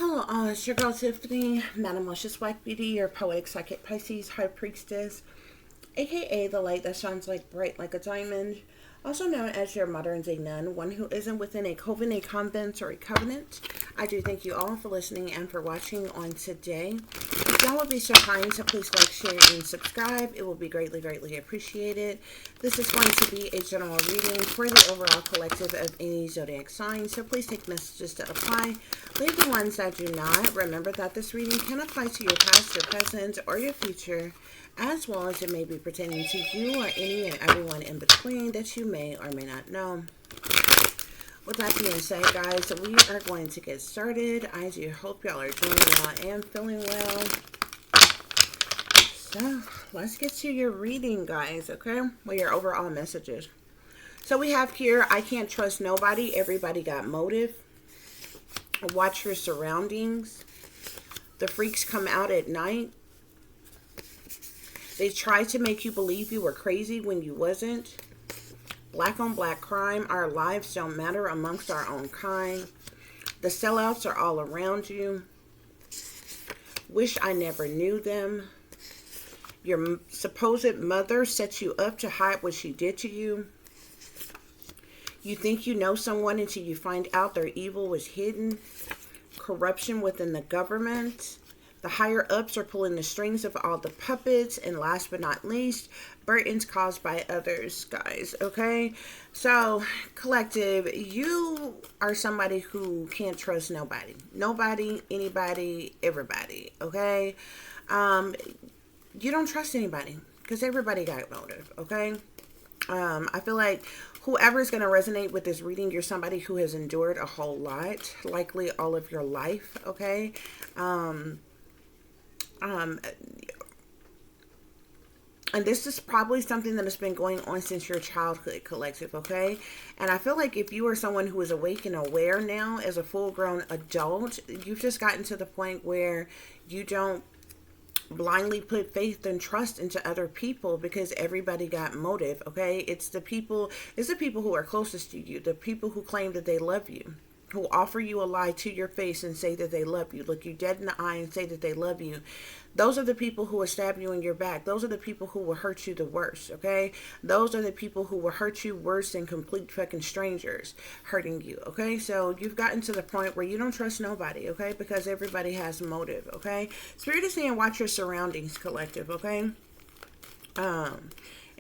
Hello, it's your girl Tiffany, Malicious Black Beauty, your poetic psychic Pisces high priestess, aka the light that shines like bright like a diamond, also known as your modern day nun, one who isn't within a coven, a convent, or a covenant. I do thank you all for listening and for watching on today. If y'all would be so kind to please like, share, and subscribe, it will be greatly, greatly appreciated. This is going to be a general reading for the overall collective of any zodiac sign, so please take messages that apply. Leave the ones that do not. Remember that this reading can apply to your past, your present, or your future, as well as it may be pertaining to you or any and everyone in between that you may or may not know. With that being said, guys, we are going to get started. I do hope y'all are doing well and feeling well. So, let's get to your reading, guys, okay? Well, your overall messages. So we have here, I can't trust nobody. Everybody got motive. Watch your surroundings. The freaks come out at night. They tried to make you believe you were crazy when you wasn't. Black on black crime. Our lives don't matter amongst our own kind. The sellouts are all around you. Wish I never knew them. Your supposed mother set you up to hide what she did to you. You think you know someone until you find out their evil was hidden. Corruption within the government. The higher ups are pulling the strings of all the puppets. And last but not least, burdens caused by others, guys. Okay? So, collective, you are somebody who can't trust nobody. Nobody, anybody, everybody. Okay? You don't trust anybody. Because everybody got motive. Okay? I feel like whoever's going to resonate with this reading, you're somebody who has endured a whole lot. Likely all of your life. Okay? And this is probably something that has been going on since your childhood, collective, okay? And I feel like if you are someone who is awake and aware now as a full-grown adult, you've just gotten to the point where you don't blindly put faith and trust into other people because everybody got motive, okay? It's the people who are closest to you, the people who claim that they love you, who offer you a lie to your face and say that they love you, look you dead in the eye and say that they love you. Those are the people who will stab you in your back. Those are the people who will hurt you the worst, okay? Those are the people who will hurt you worse than complete fucking strangers hurting you, okay? So you've gotten to the point where you don't trust nobody, okay? Because everybody has motive, okay? Spirit is saying watch your surroundings, collective, okay?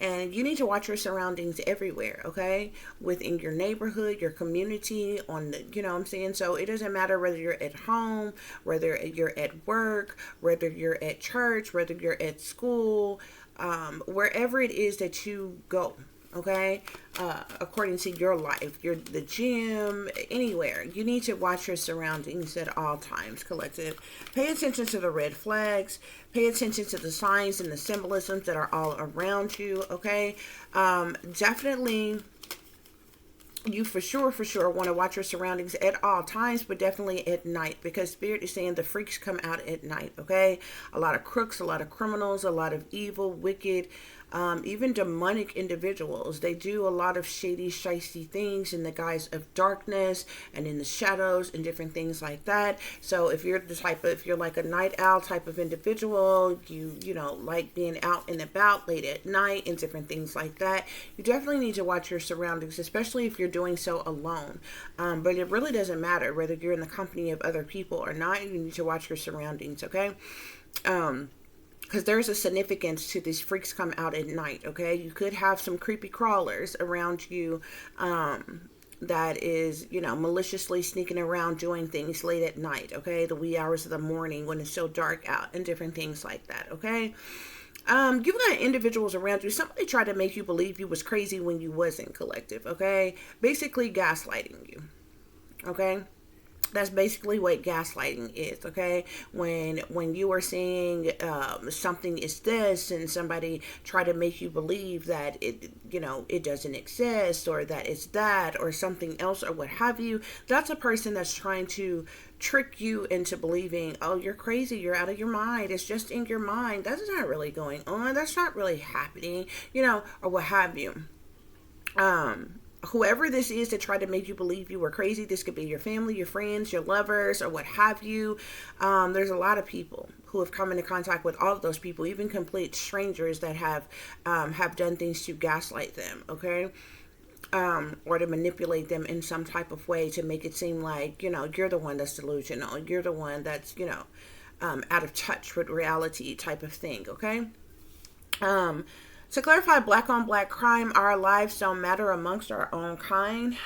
And you need to watch your surroundings everywhere, okay? Within your neighborhood, your community, on the, you know what I'm saying? So it doesn't matter whether you're at home, whether you're at work, whether you're at church, whether you're at school, wherever it is that you go, okay? According to your life, you're the gym, anywhere. You need to watch your surroundings at all times, collective. Pay attention to the red flags. Pay attention to the signs and the symbolisms that are all around you, okay? Definitely, you for sure want to watch your surroundings at all times, but definitely at night, because Spirit is saying the freaks come out at night, okay? A lot of crooks, a lot of criminals, a lot of evil, wicked, even demonic individuals. They do a lot of shady, shysty things in the guise of darkness and in the shadows and different things like that. So if you're if you're like a night owl type of individual, you know, like being out and about late at night and different things like that, you definitely need to watch your surroundings, especially if you're doing so alone. But it really doesn't matter whether you're in the company of other people or not. You need to watch your surroundings, okay? Because there's a significance to these freaks come out at night, okay? You could have some creepy crawlers around you that is, you know, maliciously sneaking around doing things late at night, okay? The wee hours of the morning when it's so dark out and different things like that, okay? You've got individuals around you. Somebody tried to make you believe you was crazy when you wasn't, collective, okay? Basically gaslighting you, okay? That's basically what gaslighting is, okay? When you are saying something is this and somebody try to make you believe that it, you know, it doesn't exist, or that it's that or something else or what have you, that's a person that's trying to trick you into believing, oh, you're crazy, you're out of your mind, it's just in your mind, that's not really going on, that's not really happening, you know, or what have you. whoever this is that tried to make you believe you were crazy, this could be your family, your friends, your lovers, or what have you. There's a lot of people who have come into contact with all of those people, even complete strangers that have done things to gaslight them, okay? Or to manipulate them in some type of way to make it seem like, you're the one that's delusional, you're the one that's, out of touch with reality type of thing, okay? To clarify, black on black crime, our lives don't matter amongst our own kind.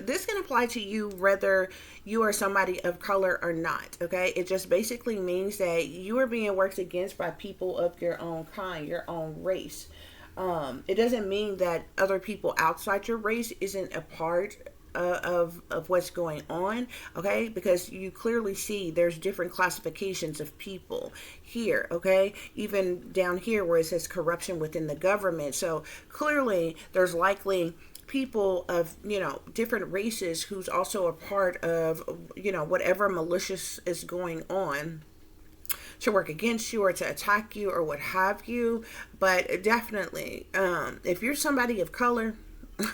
This can apply to you whether you are somebody of color or not, okay? It just basically means that you are being worked against by people of your own kind, your own race. It doesn't mean that other people outside your race isn't a part of what's going on, okay? Because you clearly see there's different classifications of people here, okay? Even down here where it says corruption within the government. So clearly there's likely people of, different races who's also a part of, whatever malicious is going on to work against you or to attack you or what have you. But definitely, if you're somebody of color,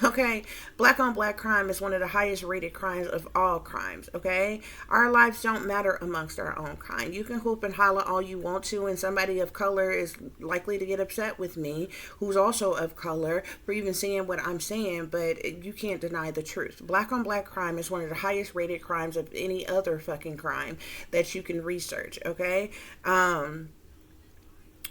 okay, black on black crime is one of the highest rated crimes of all crimes, okay? Our lives don't matter amongst our own kind. You can hoop and holler all you want to, and somebody of color is likely to get upset with me, who's also of color, for even saying what I'm saying, but you can't deny the truth. Black on black crime is one of the highest rated crimes of any other fucking crime that you can research, okay?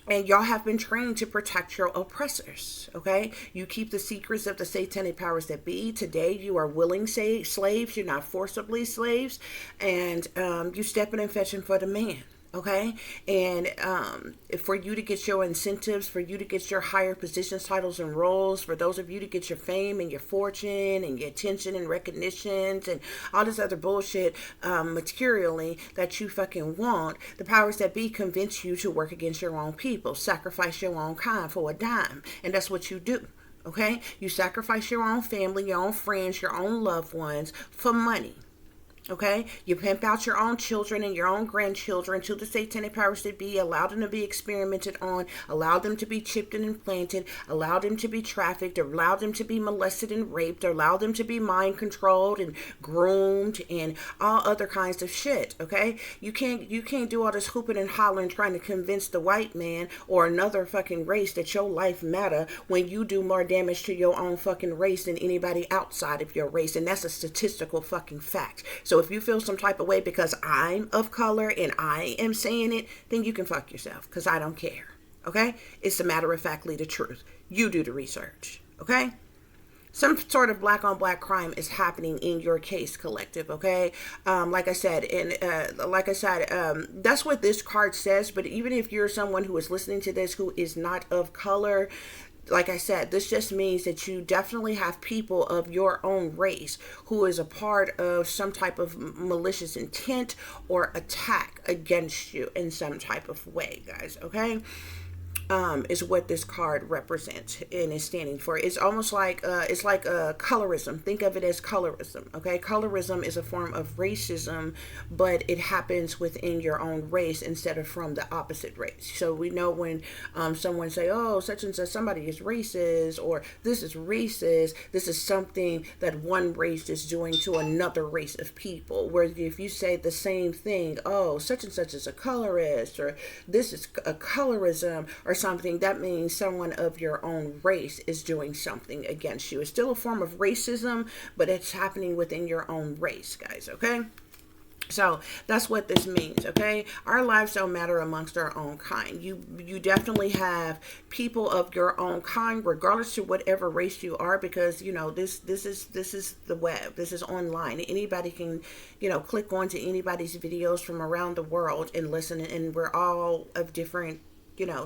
And y'all have been trained to protect your oppressors, okay? You keep the secrets of the satanic powers that be. Today, you are willing slaves. You're not forcibly slaves. And you stepping and fetching for the man. Okay, and for you to get your incentives, for you to get your higher positions, titles, and roles, for those of you to get your fame and your fortune and your attention and recognitions and all this other bullshit materially that you fucking want, the powers that be convince you to work against your own people, sacrifice your own kind for a dime, and that's what you do. Okay, you sacrifice your own family, your own friends, your own loved ones for money. Okay, you pimp out your own children and your own grandchildren to the satanic powers that be, allow them to be experimented on, allow them to be chipped and implanted, allow them to be trafficked, allow them to be molested and raped, allow them to be mind controlled and groomed and all other kinds of shit. Okay, you can't do all this hooping and hollering trying to convince the white man or another fucking race that your life matter when you do more damage to your own fucking race than anybody outside of your race, and that's a statistical fucking fact. So if you feel some type of way because I'm of color and I am saying it, then you can fuck yourself, because I don't care. Okay? It's a matter of factly the truth. You do the research. Okay? Some sort of black on black crime is happening in your case, collective. Okay? Like I said, that's what this card says. But even if you're someone who is listening to this who is not of color, like I said, this just means that you definitely have people of your own race who is a part of some type of malicious intent or attack against you in some type of way, guys, okay? Is what this card represents and is standing for. It's almost like colorism. Think of it as colorism. Okay, colorism is a form of racism, but it happens within your own race instead of from the opposite race. So we know when someone say, "Oh, such and such, somebody is racist," or "This is racist," this is something that one race is doing to another race of people. Where if you say the same thing, "Oh, such and such is a colorist," or "This is a colorism," or something, that means someone of your own race is doing something against you. It's still a form of racism, but it's happening within your own race, guys, okay? So that's what this means, okay? Our lives don't matter amongst our own kind. You definitely have people of your own kind, regardless to whatever race you are, because this is the web. This is online. Anybody can click onto anybody's videos from around the world and listen, and we're all of different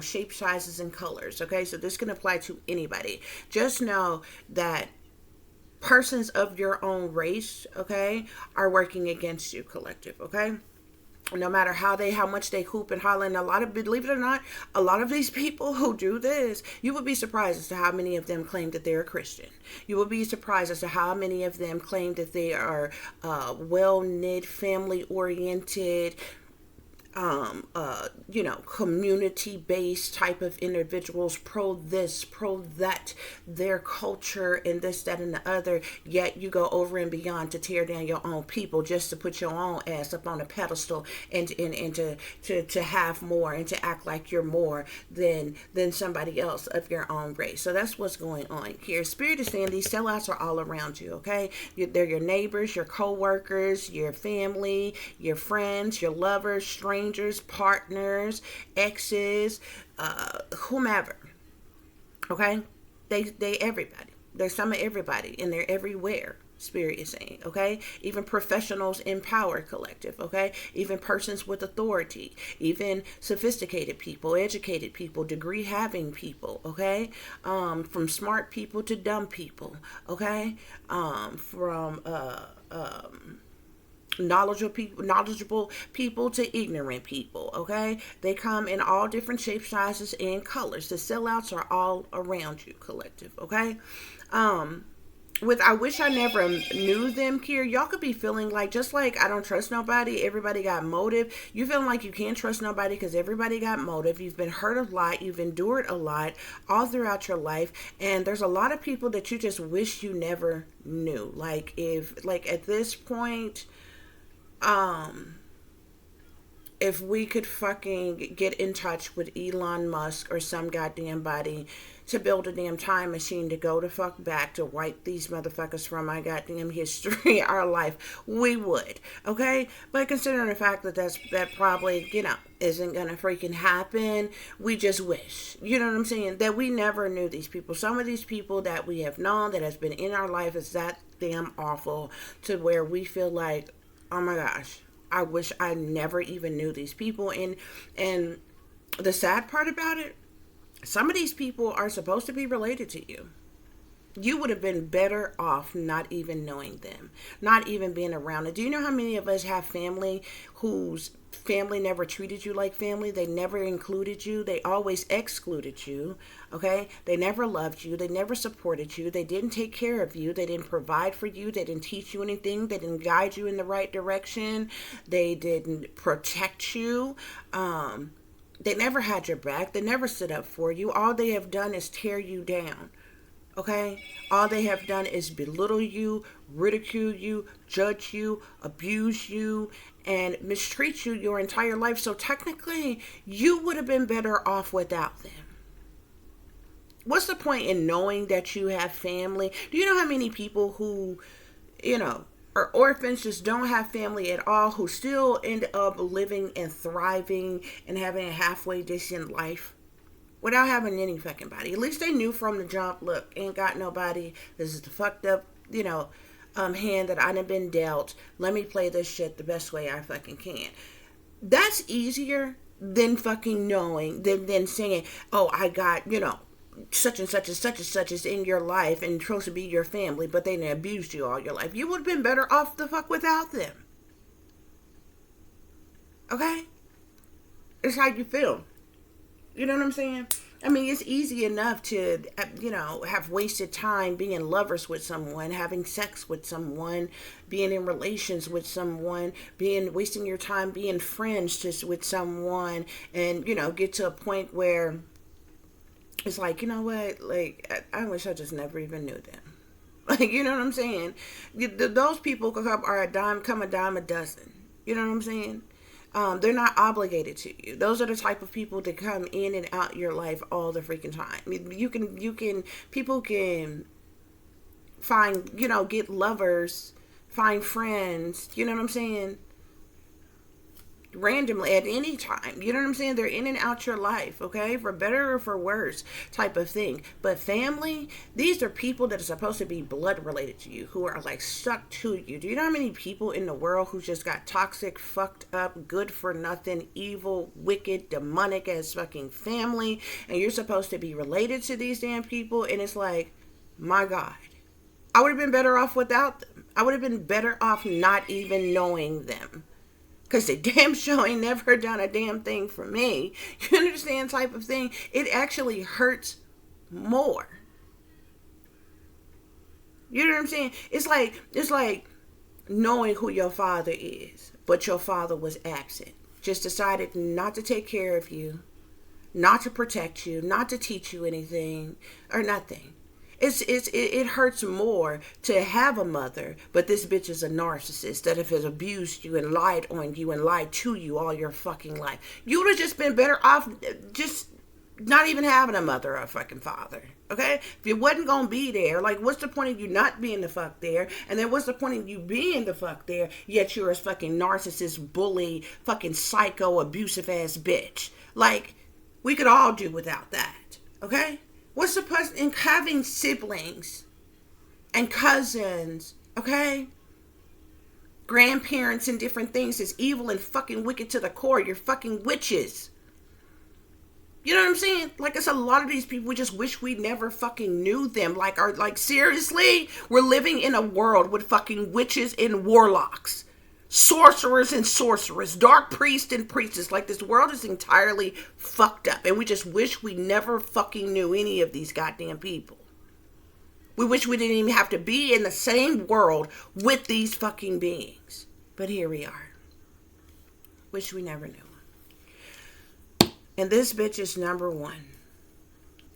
shape, sizes, and colors. Okay, so this can apply to anybody. Just know that persons of your own race, okay, are working against you, collective. Okay, no matter how much they hoop and holler, and believe it or not, a lot of these people who do this, you would be surprised as to how many of them claim that they're a Christian. You would be surprised as to how many of them claim that they are well-knit, family-oriented, community based type of individuals, pro this, pro that, their culture, and this, that, and the other. Yet you go over and beyond to tear down your own people just to put your own ass up on a pedestal, and to have more and to act like you're more than somebody else of your own race. So that's what's going on here. Spirit is saying these sellouts are all around you, okay? They're your neighbors, your co-workers, your family, your friends, your lovers, strangers, partners, exes, whomever. Okay? They everybody. There's some of everybody, and they're everywhere. Spirit is saying, okay? Even professionals in power collective, okay? Even persons with authority, even sophisticated people, educated people, degree having people, okay? From smart people to dumb people, okay? From knowledgeable people to ignorant people, okay? They come in all different shapes, sizes, and colors. The sellouts are all around you, collective, okay? With I wish I never knew them here, y'all could be feeling like, just like I don't trust nobody, everybody got motive. You feeling like you can't trust nobody because everybody got motive. You've been hurt a lot, you've endured a lot all throughout your life, and there's a lot of people that you just wish you never knew. Like, if, like, at this point, if we could fucking get in touch with Elon Musk or some goddamn body to build a damn time machine to go to fuck back to wipe these motherfuckers from our goddamn history, our life, we would, okay? But considering the fact that that probably, isn't gonna freaking happen, we just wish, you know what I'm saying, that we never knew these people. Some of these people that we have known, that has been in our life, is that damn awful to where we feel like, oh my gosh, I wish I never even knew these people. And the sad part about it, some of these people are supposed to be related to you. You would have been better off not even knowing them, not even being around it. Do you know how many of us have family whose family never treated you like family? They never included you. They always excluded you, okay? They never loved you. They never supported you. They didn't take care of you. They didn't provide for you. They didn't teach you anything. They didn't guide you in the right direction. They didn't protect you. They never had your back. They never stood up for you. All they have done is tear you down. Okay? All they have done is belittle you, ridicule you, judge you, abuse you, and mistreat you your entire life. So technically, you would have been better off without them. What's the point in knowing that you have family? Do you know how many people who, are orphans, just don't have family at all, who still end up living and thriving and having a halfway decent life without having any fucking body? At least they knew from the jump, look, ain't got nobody. This is the fucked up, hand that I done been dealt. Let me play this shit the best way I fucking can. That's easier than fucking knowing, than saying, oh, I got, such and such and such and such is in your life and supposed to be your family, but they abused you all your life. You would have been better off the fuck without them. Okay? It's how you feel. You know what I'm saying? I mean, it's easy enough to, have wasted time being lovers with someone, having sex with someone, being in relations with someone, wasting your time being friends just with someone, and, get to a point where it's like, you know what, like, I wish I just never even knew them. Like, you know what I'm saying? Those people are a dime a dozen. You know what I'm saying? They're not obligated to you. Those are the type of people that come in and out your life all the freaking time. I mean, people can find, get lovers, find friends, you know what I'm saying? Randomly at any time, you know what I'm saying? They're in and out your life, okay, for better or for worse type of thing. But family, these are people that are supposed to be blood related to you, who are like stuck to you. Do you know how many people in the world who just got toxic, fucked up, good for nothing, evil, wicked, demonic as fucking family, and you're supposed to be related to these damn people? And it's like, my God, I would have been better off without them. I would have been better off not even knowing them. Because the damn show ain't never done a damn thing for me. You understand, type of thing? It actually hurts more. You know what I'm saying? It's like knowing who your father is, but your father was absent. just decided not to take care of you, not to protect you, not to teach you anything or nothing. It hurts more to have a mother, but this bitch is a narcissist that has abused you and lied on you and lied to you all your fucking life. You would have just been better off just not even having a mother or a fucking father. Okay? If you wasn't gonna be there, like, what's the point of you not being the fuck there? And then what's the point of you being the fuck there, yet you're a fucking narcissist, bully, fucking psycho, abusive ass bitch? Like, we could all do without that. Okay? What's the point in having siblings and cousins, okay? Grandparents and different things is evil and fucking wicked to the core. You're fucking witches. You know what I'm saying? Like, it's a lot of these people, we just wish we never fucking knew them. Like, seriously? We're living in a world with fucking witches and warlocks. Sorcerers and sorcerers, dark priests and priestess. Like, this world is entirely fucked up, and we just wish we never fucking knew any of these goddamn people. We wish we didn't even have to be in the same world with these fucking beings, but here we are. Wish we never knew. And this bitch is number one.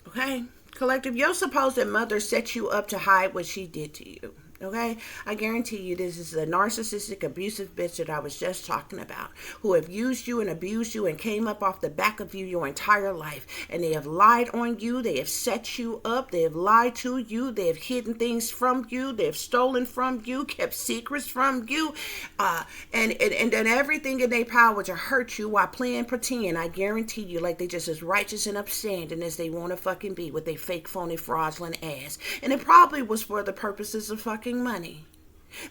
Okay, collective, your supposed mother set you up to hide what she did to you. Okay, I guarantee you this is the narcissistic, abusive bitch that I was just talking about, who have used you and abused you and came up off the back of you your entire life. And they have lied on you. They have set you up. They have lied to you. They have hidden things from you. They have stolen from you, kept secrets from you, and done everything in their power to hurt you while playing pretend. I guarantee you, like, they just as righteous and upstanding as they want to fucking be with their fake, phony, fraudulent ass. And it probably was for the purposes of fucking money.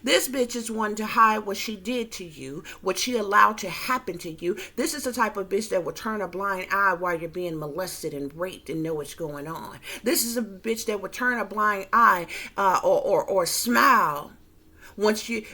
This bitch is one to hide what she did to you, what she allowed to happen to you. This is the type of bitch that will turn a blind eye while you're being molested and raped and know what's going on. This is a bitch that will turn a blind eye or smile once you,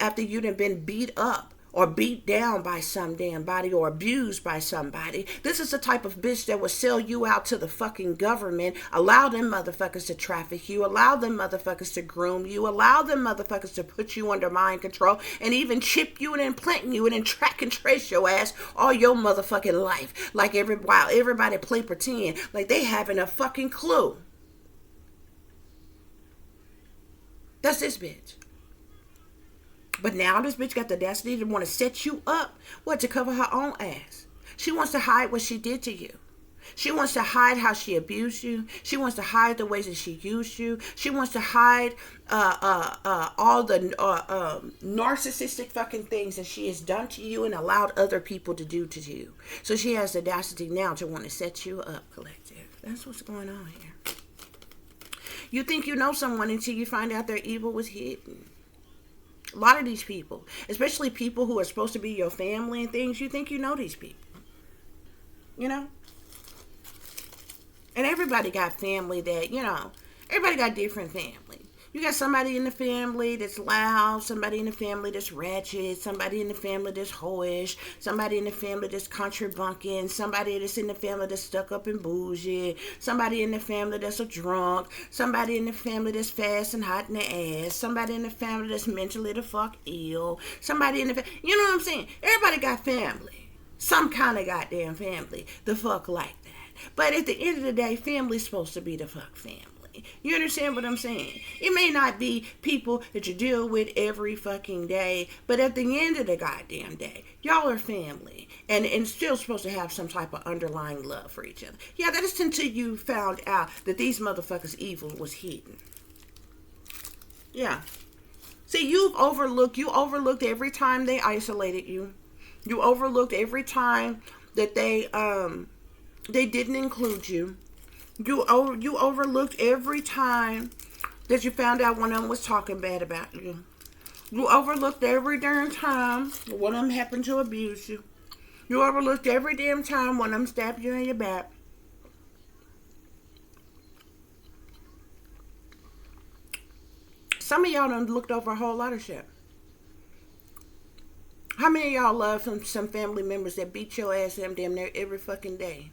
after you done been beat up or beat down by some damn body or abused by somebody. This is the type of bitch that will sell you out to the fucking government, allow them motherfuckers to traffic you, allow them motherfuckers to groom you, allow them motherfuckers to put you under mind control, and even chip you and implant you and then track and trace your ass all your motherfucking life. Like, while everybody play pretend like they haven't a fucking clue. That's this bitch. But now this bitch got the audacity to want to set you up, what, to cover her own ass. She wants to hide what she did to you. She wants to hide how she abused you. She wants to hide the ways that she used you. She wants to hide all the narcissistic fucking things that she has done to you and allowed other people to do to you. So she has the audacity now to want to set you up, collective. That's what's going on here. You think you know someone until you find out their evil was hidden. A lot of these people, especially people who are supposed to be your family and things, you think you know these people. You know? And everybody got family that, you know, everybody got different family. You got somebody in the family that's loud, somebody in the family that's ratchet, somebody in the family that's hoish, somebody in the family that's contrabunking, somebody that's in the family that's stuck up and bougie, somebody in the family that's a drunk, somebody in the family that's fast and hot in the ass, somebody in the family that's mentally the fuck ill, somebody in the family, you know what I'm saying? Everybody got family. Some kind of goddamn family. The fuck like that. But at the end of the day, family's supposed to be the fuck family. You understand what I'm saying? It may not be people that you deal with every fucking day, but at the end of the goddamn day, y'all are family and still supposed to have some type of underlying love for each other. Yeah, that is until you found out that these motherfuckers' evil was hidden. Yeah. See, you overlooked every time they isolated you. You overlooked every time that they didn't include you. You overlooked every time that you found out one of them was talking bad about you. You overlooked every damn time one of them happened to abuse you. You overlooked every damn time one of them stabbed you in your back. Some of y'all done looked over a whole lot of shit. How many of y'all love some family members that beat your ass damn near every fucking day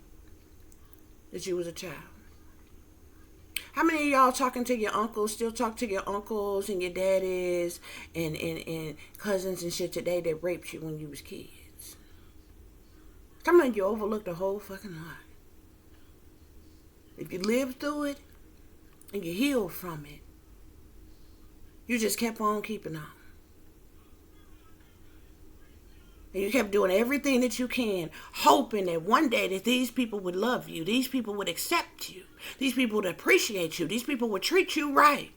that you was a child? How many of y'all talking to your uncles, still talk to your uncles and your daddies and cousins and shit today that raped you when you was kids? Sometimes you overlook the whole fucking lot. If you lived through it and you healed from it, you just kept on keeping on. And you kept doing everything that you can, hoping that one day that these people would love you, these people would accept you, these people would appreciate you, these people would treat you right.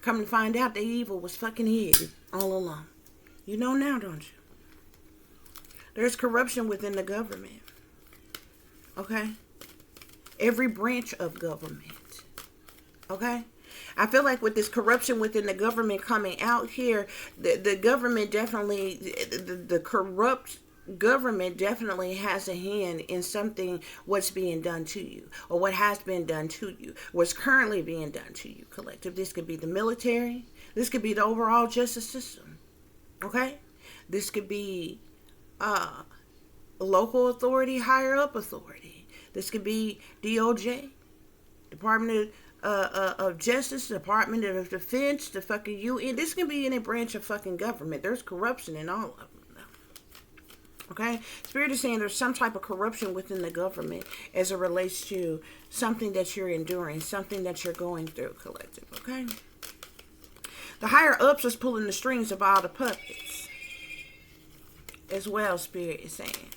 Come to find out the evil was fucking hidden all along. You know now, don't you? There's corruption within the government. Okay? Every branch of government. Okay? I feel like with this corruption within the government coming out here, the government definitely, the corrupt government definitely has a hand in something, what's being done to you, or what has been done to you, what's currently being done to you, collective. This could be the military. This could be the overall justice system. Okay? This could be local authority, higher up authority. This could be DOJ, Department of Justice, Department of Defense, the fucking UN. This can be any branch of fucking government. There's corruption in all of them. Okay? Spirit is saying there's some type of corruption within the government as it relates to something that you're enduring, something that you're going through, collective. Okay? The higher ups is pulling the strings of all the puppets as well, Spirit is saying.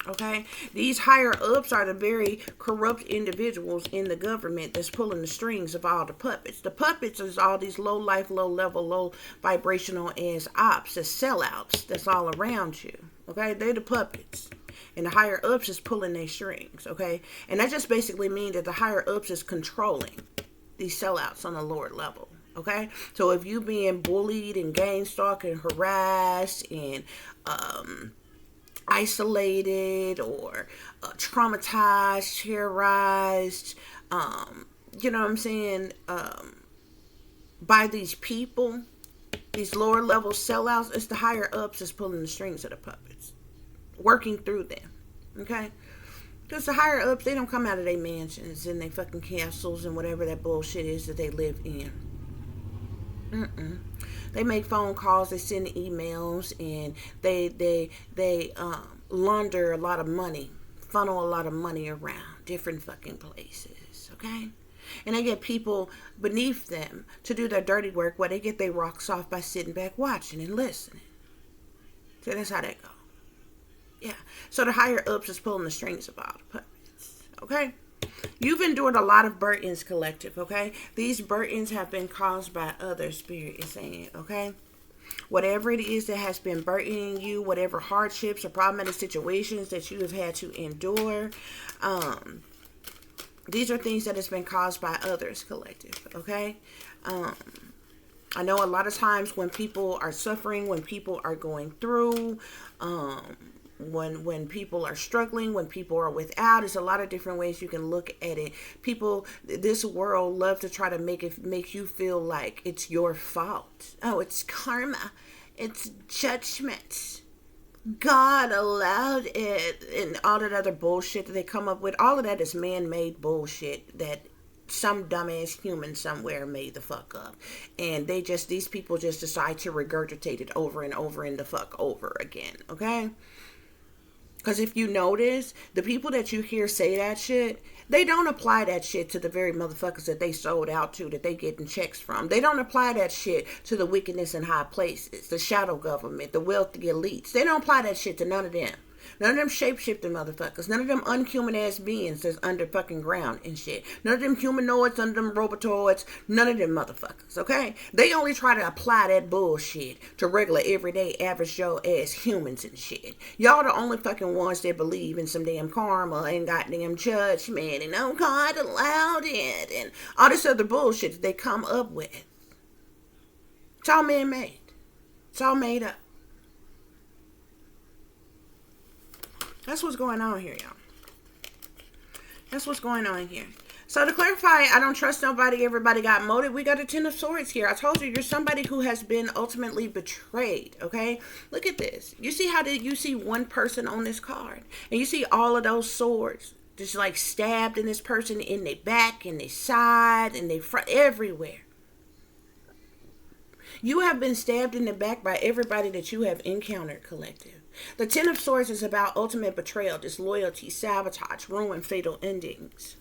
Okay, these higher ups are the very corrupt individuals in the government that's pulling the strings of all the puppets. The puppets is all these low life, low level, low vibrational as ops, as sellouts that's all around you. Okay, they're the puppets. And the higher ups is pulling their strings. Okay, and that just basically means that the higher ups is controlling these sellouts on a lower level. Okay, so if you being bullied and gang stalked and harassed and isolated or traumatized, terrorized, you know what I'm saying, by these people, these lower level sellouts, it's the higher ups that's pulling the strings of the puppets, working through them, okay? Because the higher ups, they don't come out of their mansions and their fucking castles and whatever that bullshit is that they live in. They make phone calls, they send emails, and they launder a lot of money, funnel a lot of money around different fucking places, okay? And they get people beneath them to do their dirty work while they get their rocks off by sitting back watching and listening. So that's how that goes. Yeah. So the higher ups is pulling the strings of all the puppets, okay? You've endured a lot of burdens, collective, okay? These burdens have been caused by other, Spirit is saying, okay? Whatever it is that has been burdening you, whatever hardships or problematic situations that you have had to endure, these are things that has been caused by others, collective, okay? I know a lot of times when people are suffering, when people are going through, when people are struggling, when people are without, there's a lot of different ways you can look at it. People, this world love to try to make you feel like it's your fault. Oh, it's karma, it's judgment, God allowed it, and all that other bullshit that they come up with. All of that is man-made bullshit that some dumbass human somewhere made the fuck up, and these people just decide to regurgitate it over and over and the fuck over again, okay? Because if you notice, the people that you hear say that shit, they don't apply that shit to the very motherfuckers that they sold out to, that they getting checks from. They don't apply that shit to the wickedness in high places, the shadow government, the wealthy elites. They don't apply that shit to none of them. None of them shape-shifting motherfuckers. None of them unhuman ass beings that's under fucking ground and shit. None of them humanoids, none of them robotoids, none of them motherfuckers, okay? They only try to apply that bullshit to regular, everyday, average Joe ass humans and shit. Y'all the only fucking ones that believe in some damn karma and goddamn judgment and oh God allowed it and all this other bullshit that they come up with. It's all man-made. It's all made up. That's what's going on here, y'all. That's what's going on here. So to clarify, I don't trust nobody. Everybody got motive. We got a 10 of Swords here. I told you, you're somebody who has been ultimately betrayed, okay? Look at this. You see how you see one person on this card, and you see all of those swords just like stabbed in this person in their back, in their side, in their front, everywhere. You have been stabbed in the back by everybody that you have encountered, collective. The Ten of Swords is about ultimate betrayal, disloyalty, sabotage, ruin, fatal endings.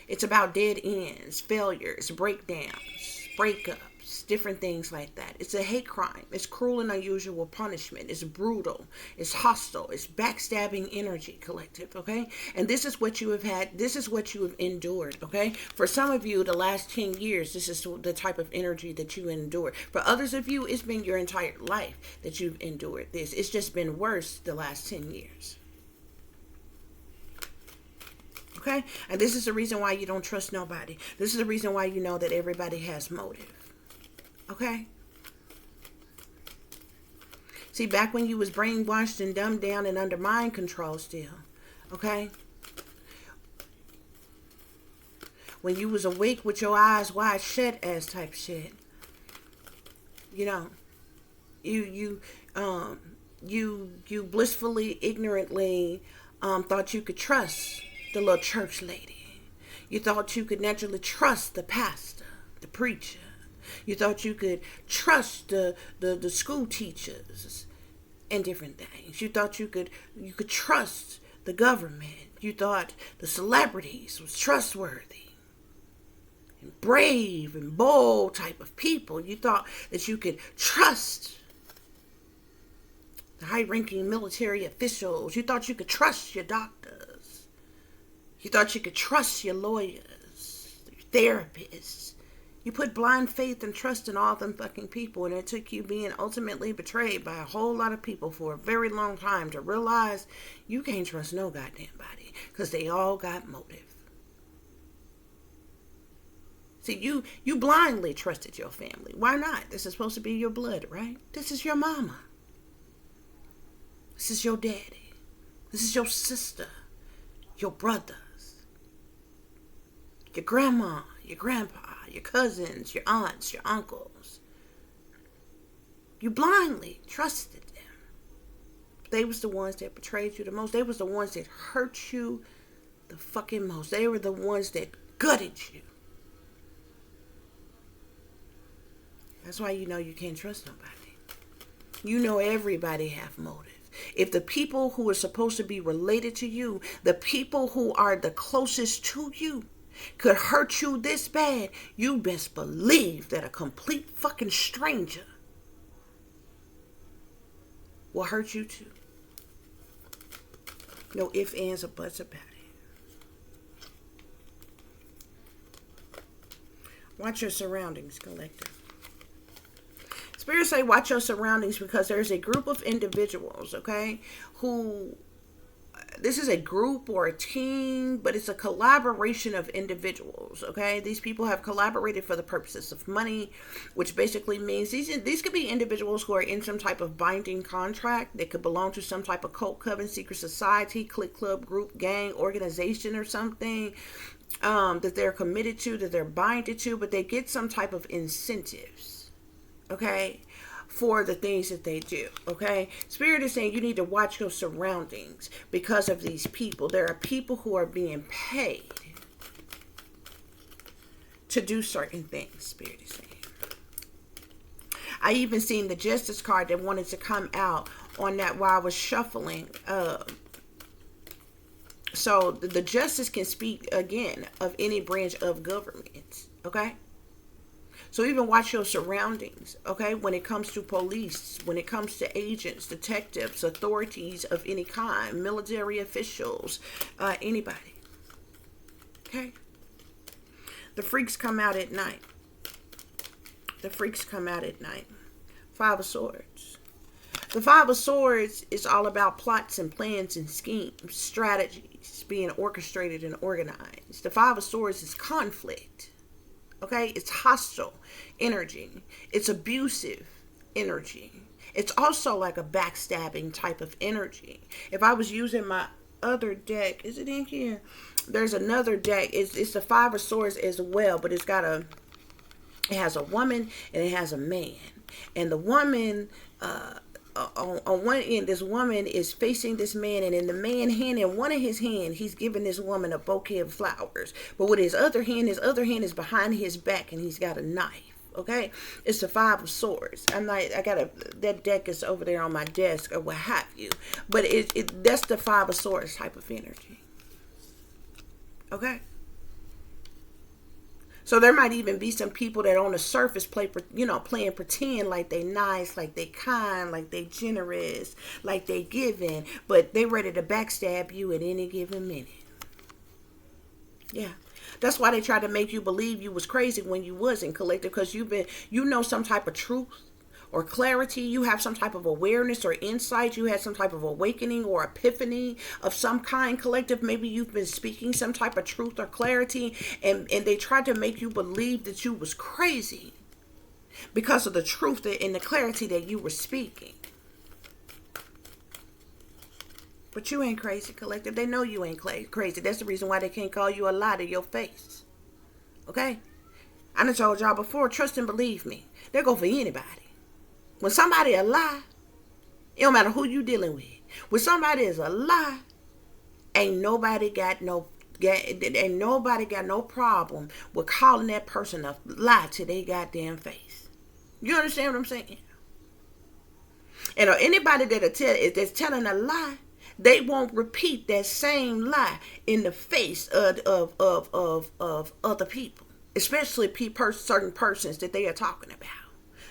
It's about dead ends, failures, breakdowns, breakups, different things like that. It's a hate crime. It's cruel and unusual punishment. It's brutal. It's hostile. It's backstabbing energy, collective, okay? And this is what you have had. This is what you have endured, okay? For some of you, the last 10 years, this is the type of energy that you endured. For others of you, it's been your entire life that you've endured this. It's just been worse the last 10 years. Okay? And this is the reason why you don't trust nobody. This is the reason why you know that everybody has motive. Okay? See, back when you was brainwashed and dumbed down and under mind control still. Okay? When you was awake with your eyes wide shut as type shit. You know. You blissfully, ignorantly thought you could trust the little church lady. You thought you could naturally trust the pastor, the preacher. You thought you could trust the school teachers and different things. You thought you could trust the government. You thought the celebrities was trustworthy and brave and bold type of people. You thought that you could trust the high-ranking military officials. You thought you could trust your doctors. You thought you could trust your lawyers, your therapists. You put blind faith and trust in all them fucking people, and it took you being ultimately betrayed by a whole lot of people for a very long time to realize you can't trust no goddamn body, because they all got motive. See, you blindly trusted your family. Why not? This is supposed to be your blood, right? This is your mama. This is your daddy. This is your sister, your brothers, your grandma, your grandpa, your cousins, your aunts, your uncles. You blindly trusted them. They was the ones that betrayed you the most. They was the ones that hurt you the fucking most. They were the ones that gutted you. That's why you know you can't trust nobody. You know everybody have motive. If the people who are supposed to be related to you, the people who are the closest to you, could hurt you this bad, you best believe that a complete fucking stranger will hurt you too. No ifs, ands, or buts about it. Watch your surroundings, collective. Spirit say watch your surroundings, because there's a group of individuals, okay, who, this is a group or a team, but it's a collaboration of individuals, okay? These people have collaborated for the purposes of money, which basically means these could be individuals who are in some type of binding contract. They could belong to some type of cult, coven, secret society, clique, club, group, gang, organization, or something that they're committed to, that they're binded to, but they get some type of incentives, okay, for the things that they do, okay? Spirit is saying you need to watch your surroundings because of these people. There are people who are being paid to do certain things, Spirit is saying. I even seen the Justice card that wanted to come out on that while I was shuffling. So the Justice can speak, again, of any branch of government, okay? So even watch your surroundings, okay? When it comes to police, when it comes to agents, detectives, authorities of any kind, military officials, anybody, okay? The freaks come out at night. The freaks come out at night. Five of Swords. The Five of Swords is all about plots and plans and schemes, strategies being orchestrated and organized. The Five of Swords is conflict. Okay, it's hostile energy. It's abusive energy. It's also like a backstabbing type of energy. If I was using my other deck, is it in here? There's another deck. It's the Five of Swords as well, but it has a woman and it has a man. And the woman, on one end, this woman is facing this man, and in the man hand, in one of his hands, he's giving this woman a bouquet of flowers. But with his other hand is behind his back, and he's got a knife, okay? It's the Five of Swords. That deck is over there on my desk or what have you. But that's the Five of Swords type of energy. Okay? So there might even be some people that on the surface playing pretend like they nice, like they kind, like they generous, like they giving, but they ready to backstab you at any given minute. Yeah. That's why they try to make you believe you was crazy when you wasn't, collective, because you know some type of truth or clarity. You have some type of awareness or insight. You had some type of awakening or epiphany of some kind, collective. Maybe you've been speaking some type of truth or clarity, and they tried to make you believe that you was crazy because of the truth and the clarity that you were speaking. But you ain't crazy, collective. They know you ain't crazy. That's the reason why they can't call you a lie to your face. Okay? I done told y'all before, trust and believe me. They'll go for anybody. When somebody a lie, it don't matter who you dealing with. When somebody is a lie, ain't nobody got no problem with calling that person a lie to their goddamn face. You understand what I'm saying? And anybody that's telling a lie, they won't repeat that same lie in the face of other people, especially certain persons that they are talking about.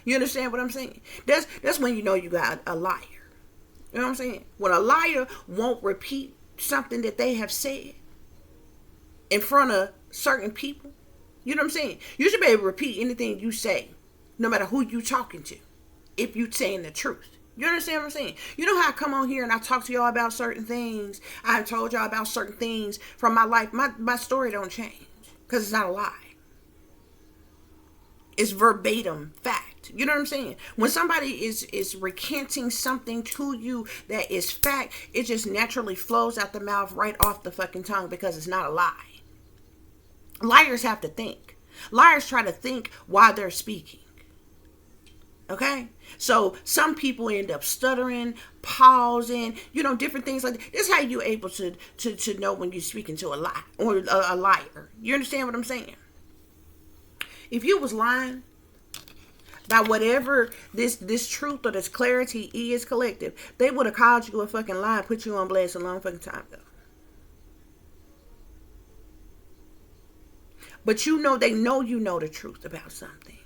You understand what I'm saying? That's when you know you got a liar. You know what I'm saying? When a liar won't repeat something that they have said in front of certain people, you know what I'm saying? You should be able to repeat anything you say, no matter who you talking to, if you saying the truth. You understand what I'm saying? You know how I come on here and I talk to y'all about certain things. I've told y'all about certain things from my life. My story don't change because it's not a lie. It's verbatim fact. You know what I'm saying? When somebody is recanting something to you that is fact, it just naturally flows out the mouth right off the fucking tongue because it's not a lie. Liars have to think. Liars try to think while they're speaking. Okay? So some people end up stuttering, pausing, different things like that. This is how you're able to know when you're speaking to a lie or a liar. You understand what I'm saying? If you was lying about whatever this truth or this clarity is, collective, they would have called you a fucking lie and put you on blast a long fucking time ago. But they know you know the truth about something.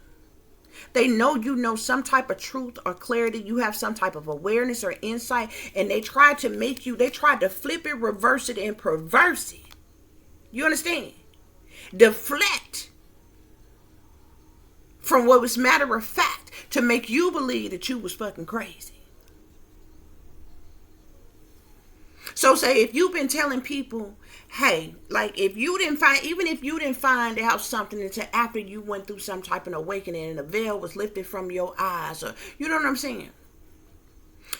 They know you know some type of truth or clarity. You have some type of awareness or insight. And they tried to flip it, reverse it, and perverse it. You understand? Deflect from what was matter of fact to make you believe that you was fucking crazy. So say if you've been telling people, hey, like even if you didn't find out something until after you went through some type of awakening and the veil was lifted from your eyes, or you know what I'm saying?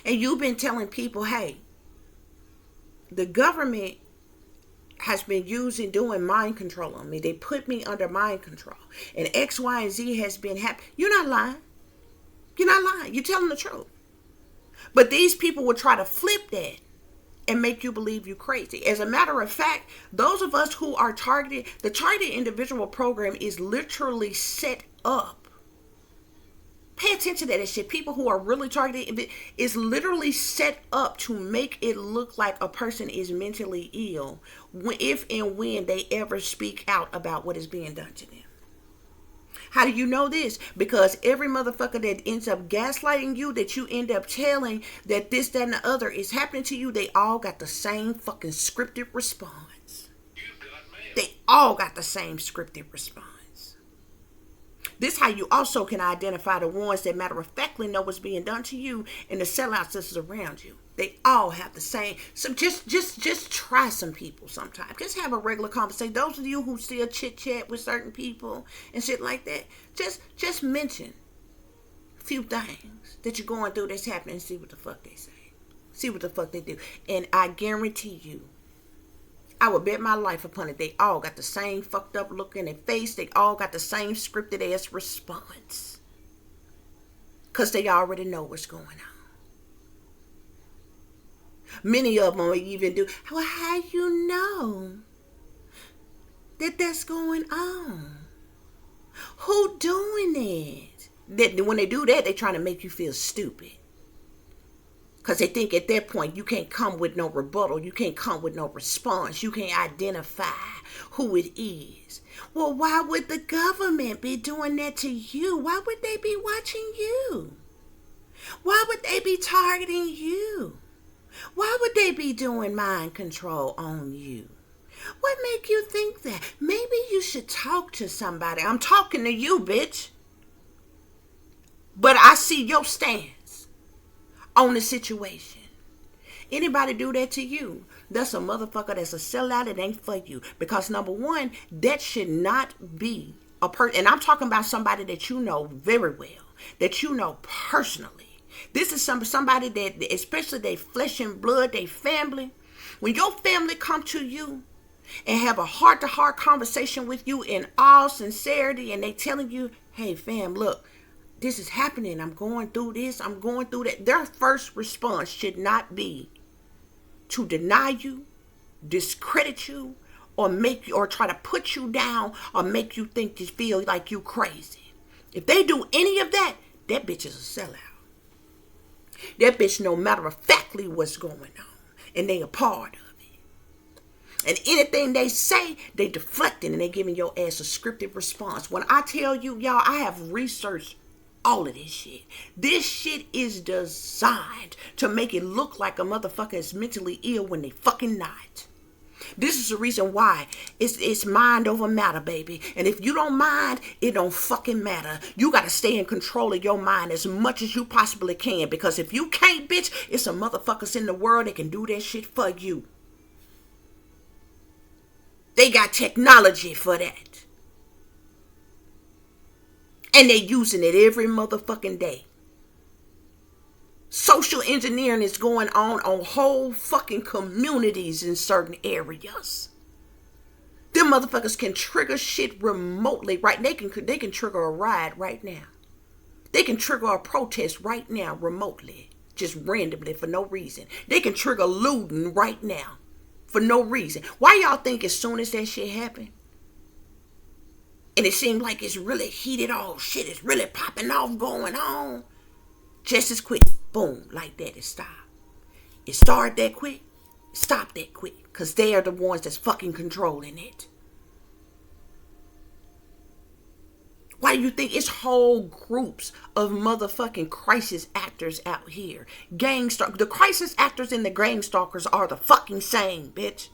And you've been telling people, hey, the government has been doing mind control on me. They put me under mind control. And X, Y, and Z has been happening. You're not lying. You're not lying. You're telling the truth. But these people will try to flip that and make you believe you crazy. As a matter of fact, those of us who are targeted, the targeted individual program is literally set up. Pay attention to that shit. People who are really targeted is literally set up to make it look like a person is mentally ill if and when they ever speak out about what is being done to them. How do you know this? Because every motherfucker that ends up gaslighting you, that you end up telling that this, that, and the other is happening to you, they all got the same fucking scripted response. They all got the same scripted response. This is how you also can identify the ones that matter of factly know what's being done to you and the sellouts that's around you. They all have the same. So just try some people sometime. Just have a regular conversation. Those of you who still chit chat with certain people and shit like that, just mention a few things that you're going through that's happening and see what the fuck they say. See what the fuck they do. And I guarantee you, I would bet my life upon it. They all got the same fucked up look in their face. They all got the same scripted ass response. Because they already know what's going on. Many of them will even do, well, how you know that that's going on? Who doing it? That when they do that, they trying to make you feel stupid. Because they think at that point you can't come with no rebuttal. You can't come with no response. You can't identify who it is. Well, why would the government be doing that to you? Why would they be watching you? Why would they be targeting you? Why would they be doing mind control on you? What make you think that? Maybe you should talk to somebody. I'm talking to you, bitch. But I see your stance on the situation. Anybody do that to you, that's a motherfucker that's a sellout. It ain't for you. Because number one, that should not be a person. And I'm talking about somebody that you know very well, that you know personally. This is somebody that, especially their flesh and blood, their family. When your family come to you and have a heart-to-heart conversation with you in all sincerity, and they telling you, hey fam, look, this is happening. I'm going through this. I'm going through that. Their first response should not be to deny you, discredit you, or make you, or try to put you down, or make you think you feel like you crazy. If they do any of that, that bitch is a sellout. That bitch know matter of factly what's going on, and they a part of it. And anything they say, they deflecting, and they giving your ass a scripted response. When I tell you, y'all, I have researched all of this shit. This shit is designed to make it look like a motherfucker is mentally ill when they fucking not. This is the reason why it's mind over matter, baby. And if you don't mind, it don't fucking matter. You got to stay in control of your mind as much as you possibly can. Because if you can't, bitch, it's some motherfuckers in the world that can do that shit for you. They got technology for that. And they using it every motherfucking day. Social engineering is going on whole fucking communities in certain areas. Them motherfuckers can trigger shit remotely, right? They can trigger a riot right now. They can trigger a protest right now remotely, just randomly for no reason. They can trigger looting right now for no reason. Why y'all think as soon as that shit happened, and it seemed like it's really heated, oh shit, it's really popping off going on, just as quick, boom, like that, it stopped. It started that quick, it stopped that quick, because they are the ones that's fucking controlling it. Why do you think it's whole groups of motherfucking crisis actors out here? The crisis actors and the gang stalkers are the fucking same, bitch.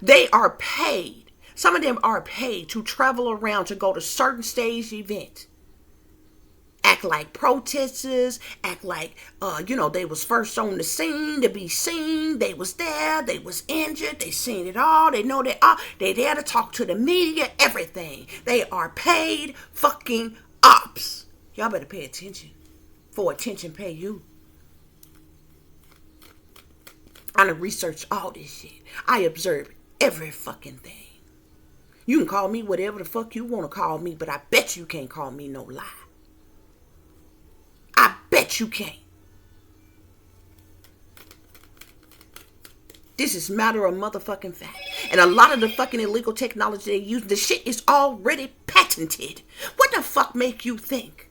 They are paid. Some of them are paid to travel around to go to certain stage events. Act like protesters, act like, they was first on the scene to be seen. They was there, they was injured, they seen it all. They know they there to talk to the media, everything. They are paid fucking ops. Y'all better pay attention. For attention pay you. I done researched all this shit. I observed every fucking thing. You can call me whatever the fuck you want to call me, but I bet you can't call me no lie. I bet you can't. This is matter of motherfucking fact. And a lot of the fucking illegal technology they use, the shit is already patented. What the fuck make you think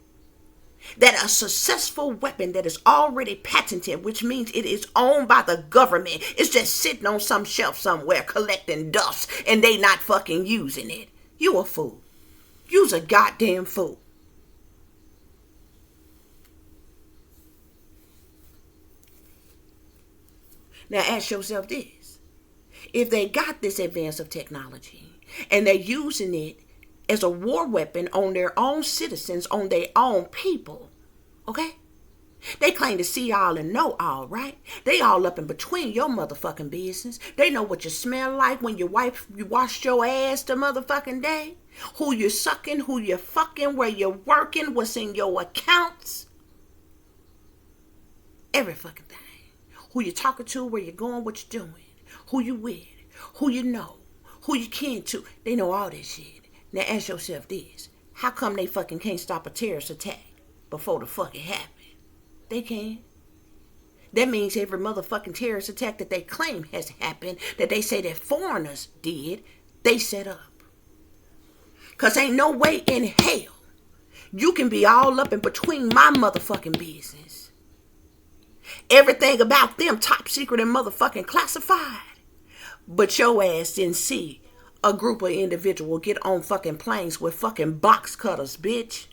that a successful weapon that is already patented, which means it is owned by the government, is just sitting on some shelf somewhere collecting dust and they not fucking using it? You a fool. You's a goddamn fool. Now ask yourself this. If they got this advance of technology and they're using it as a war weapon on their own citizens, on their own people, okay? They claim to see all and know all, right? They all up in between your motherfucking business. They know what you smell like when you washed your ass the motherfucking day. Who you sucking, who you fucking, where you're working, what's in your accounts. Every fucking thing. Who you talking to, where you're going, what you're doing, who you with, who you know, who you kin to. They know all this shit. Now ask yourself this. How come they fucking can't stop a terrorist attack before the fuck it happened? They can. That means every motherfucking terrorist attack that they claim has happened, that they say that foreigners did, they set up. Because ain't no way in hell you can be all up in between my motherfucking business. Everything about them top secret and motherfucking classified. But your ass didn't see a group of individuals get on fucking planes with fucking box cutters, bitch.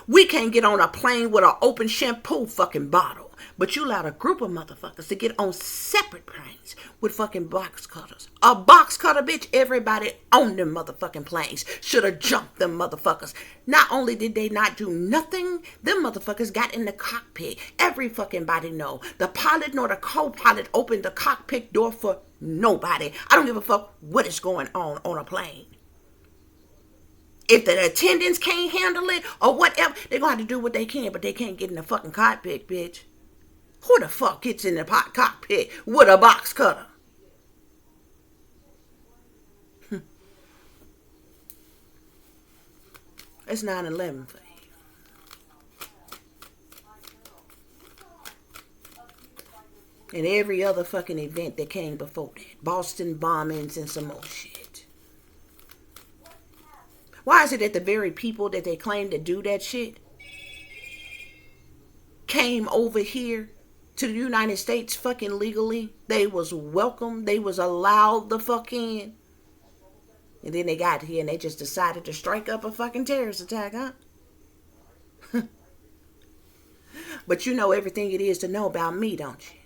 We can't get on a plane with an open shampoo fucking bottle. But you allowed a group of motherfuckers to get on separate planes with fucking box cutters. A box cutter, bitch, everybody on them motherfucking planes should have jumped them motherfuckers. Not only did they not do nothing, them motherfuckers got in the cockpit. Every fucking body know. The pilot nor the co-pilot opened the cockpit door for nobody. I don't give a fuck what is going on a plane. If the attendants can't handle it or whatever, they're going to have to do what they can, but they can't get in the fucking cockpit, bitch. Who the fuck gets in the cockpit with a box cutter? It's 9/11 for you. And every other fucking event that came before that. Boston bombings and some more shit. Why is it that the very people that they claim to do that shit came over here to the United States fucking legally? They was welcome. They was allowed the fuck in. And then they got here and they just decided to strike up a fucking terrorist attack, huh? But you know everything it is to know about me, don't you?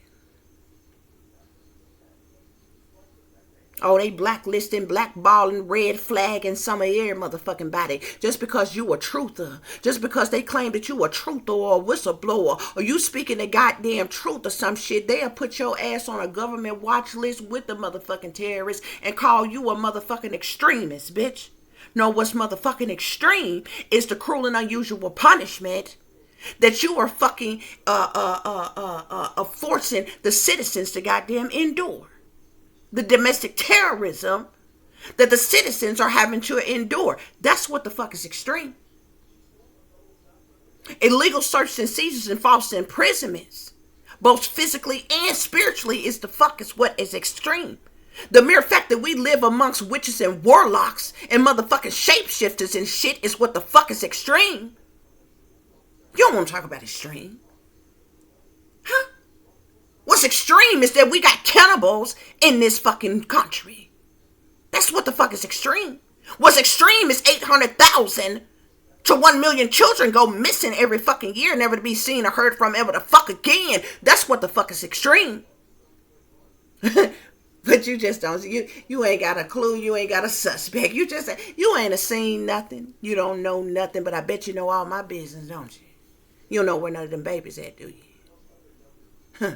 Oh, they blacklisting, blackballing, red flagging some of your motherfucking body just because you a truther. Just because they claim that you a truther or a whistleblower or you speaking the goddamn truth or some shit, they'll put your ass on a government watch list with the motherfucking terrorists and call you a motherfucking extremist, bitch. No, what's motherfucking extreme is the cruel and unusual punishment that you are fucking forcing the citizens to goddamn endure. The domestic terrorism that the citizens are having to endure. That's what the fuck is extreme. Illegal searches and seizures and false imprisonments, both physically and spiritually, is what is extreme. The mere fact that we live amongst witches and warlocks and motherfucking shapeshifters and shit is what the fuck is extreme. You don't want to talk about extreme. Huh? What's extreme is that we got cannibals in this fucking country. That's what the fuck is extreme. What's extreme is 800,000 to 1 million children go missing every fucking year, never to be seen or heard from ever the fuck again. That's what the fuck is extreme. But you just don't, you ain't got a clue, you ain't got a suspect. You ain't seen nothing. You don't know nothing, but I bet you know all my business, don't you? You don't know where none of them babies at, do you? Huh.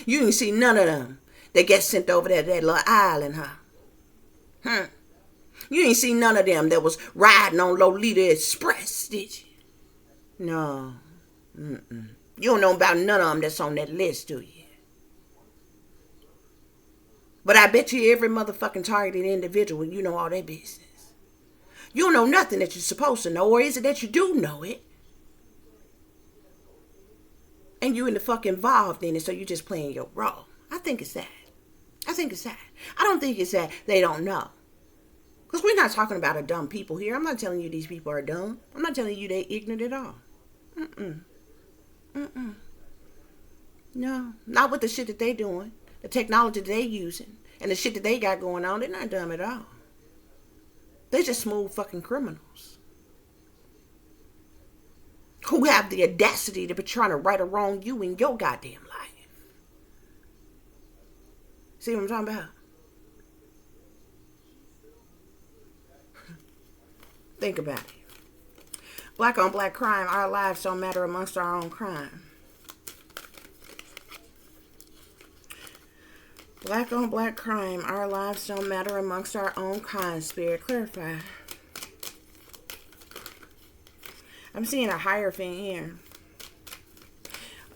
You ain't see none of them that get sent over there to that little island, huh? You ain't see none of them that was riding on Lolita Express, did you? No. Mm-mm. You don't know about none of them that's on that list, do you? But I bet you every motherfucking targeted individual, you know all their business. You don't know nothing that you're supposed to know, or is it that you do know it? And you in the fuck involved in it, so you just playing your role. I think it's that. I don't think it's that they don't know. Because we're not talking about a dumb people here. I'm not telling you these people are dumb. I'm not telling you they ignorant at all. No, not with the shit that they doing. The technology that they using. And the shit that they got going on. They're not dumb at all. They're just smooth fucking criminals. Who have the audacity to be trying to right or wrong you in your goddamn life. See what I'm talking about? Think about it. Black on black crime, our lives don't matter amongst our own crime. Black on black crime, our lives don't matter amongst our own crime. Spirit, clarify. I'm seeing a hierophant here.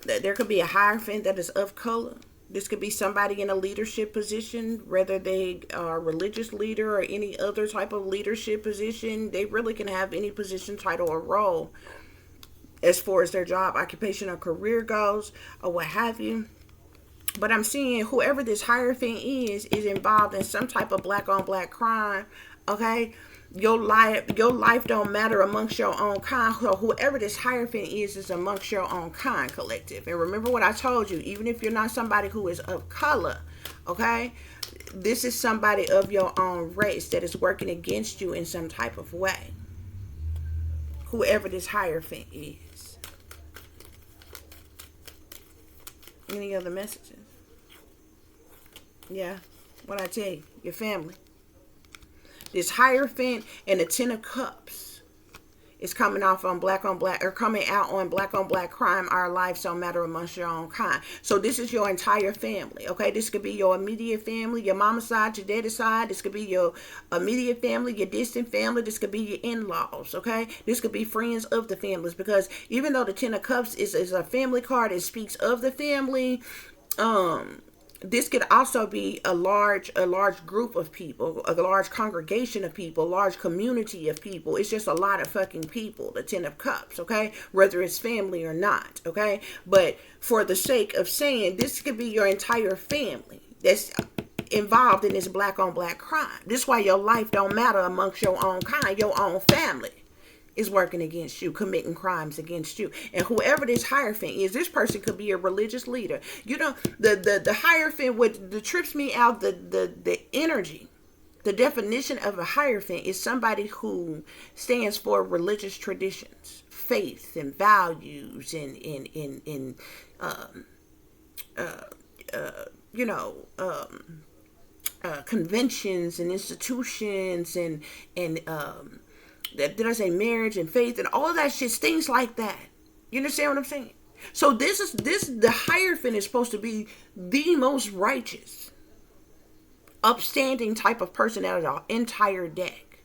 There could be a hierophant that is of color. This could be somebody in a leadership position, whether they are a religious leader or any other type of leadership position. They really can have any position, title, or role as far as their job, occupation, or career goes, or what have you. But I'm seeing whoever this hierophant is involved in some type of black on black crime, okay? Your life don't matter amongst your own kind. So whoever this Hierophant is amongst your own kind, collective. And remember what I told you, even if you're not somebody who is of color, okay, this is somebody of your own race that is working against you in some type of way. Whoever this Hierophant is. Any other messages? Yeah, what I tell you, your family. This Hierophant and the Ten of Cups is coming off on black, or coming out on black crime. Our lives don't matter amongst your own kind. So this is your entire family, okay? This could be your immediate family, your mama's side, your daddy's side. This could be your immediate family, your distant family. This could be your in-laws, okay? This could be friends of the families, because even though the Ten of Cups is a family card, it speaks of the family. This could also be a large group of people, a large congregation of people, a large community of people. It's just a lot of fucking people, the Ten of Cups, okay? Whether it's family or not, okay? But for the sake of saying, this could be your entire family that's involved in this black on black crime. This is why your life don't matter amongst your own kind, your own family is working against you, committing crimes against you. And whoever this Hierophant is, this person could be a religious leader. You know, the Hierophant, what trips me out, the energy, the definition of a Hierophant is somebody who stands for religious traditions, faith and values, and conventions and institutions and did I say marriage and faith and all of that shit, things like that. You understand what I'm saying? So the Hierophant is supposed to be the most righteous, upstanding type of person out of the entire deck.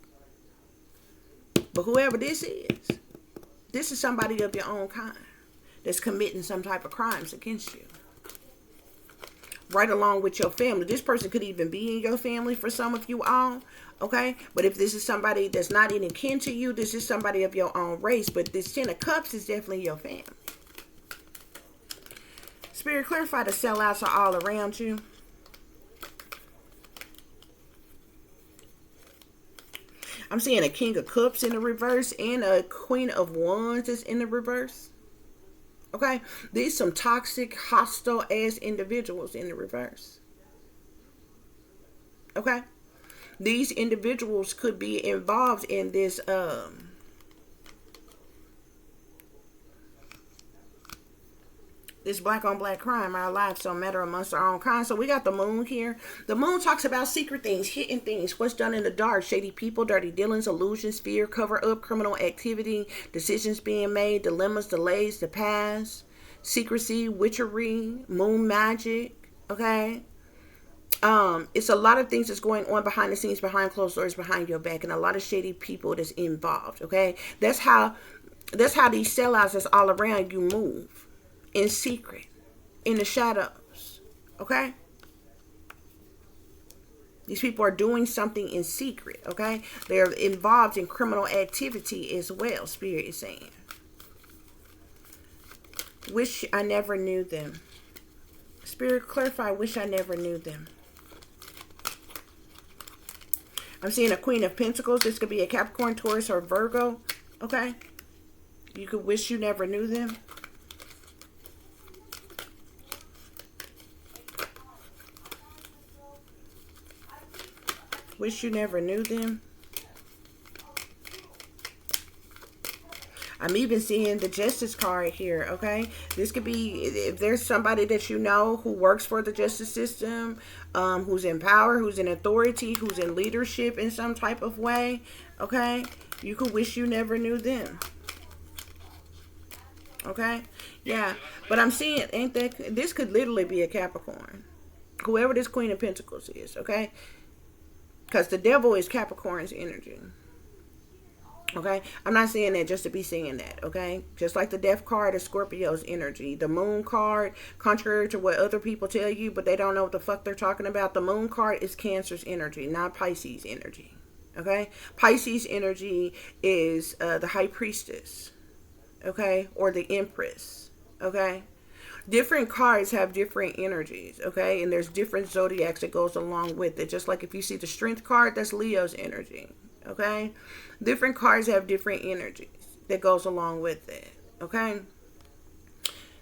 But whoever this is somebody of your own kind that's committing some type of crimes against you. Right along with your family. This person could even be in your family for some of you all. Okay? But if this is somebody that's not any kin to you, this is somebody of your own race. But this Ten of Cups is definitely your family. Spirit, clarify the sellouts are all around you. I'm seeing a King of Cups in the reverse and a Queen of Wands is in the reverse. Okay, these some toxic, hostile ass individuals in the reverse. Okay, these individuals could be involved in this this black on black crime. Our lives don't matter amongst our own kind. So we got the Moon here. The Moon talks about secret things, hidden things, what's done in the dark, shady people, dirty dealings, illusions, fear, cover up, criminal activity, decisions being made, dilemmas, delays, the past, secrecy, witchery, moon magic. Okay, it's a lot of things that's going on behind the scenes, behind closed doors, behind your back, and a lot of shady people that's involved. Okay, that's how these sellouts that's all around you move. In secret, in the shadows, okay? These people are doing something in secret, okay? They're involved in criminal activity as well, Spirit is saying. Wish I never knew them. Spirit, clarify, wish I never knew them. I'm seeing a Queen of Pentacles. This could be a Capricorn, Taurus, or Virgo, okay? You could wish you never knew them. Wish you never knew them. I'm even seeing the Justice card here, okay? This could be, if there's somebody that you know who works for the justice system, who's in power, who's in authority, who's in leadership in some type of way, okay? You could wish you never knew them. Okay? Yeah. But I'm seeing, this could literally be a Capricorn. Whoever this Queen of Pentacles is, okay? Because the devil is Capricorn's energy. Okay? I'm not saying that just to be saying that. Okay? Just like the Death card is Scorpio's energy. The Moon card, contrary to what other people tell you, but they don't know what the fuck they're talking about. The Moon card is Cancer's energy, not Pisces energy. Okay? Pisces energy is the High Priestess. Okay? Or the Empress. Okay? Different cards have different energies, okay? And there's different zodiacs that goes along with it. Just like if you see the Strength card, that's Leo's energy, Okay? Different cards have different energies that goes along with it. Okay?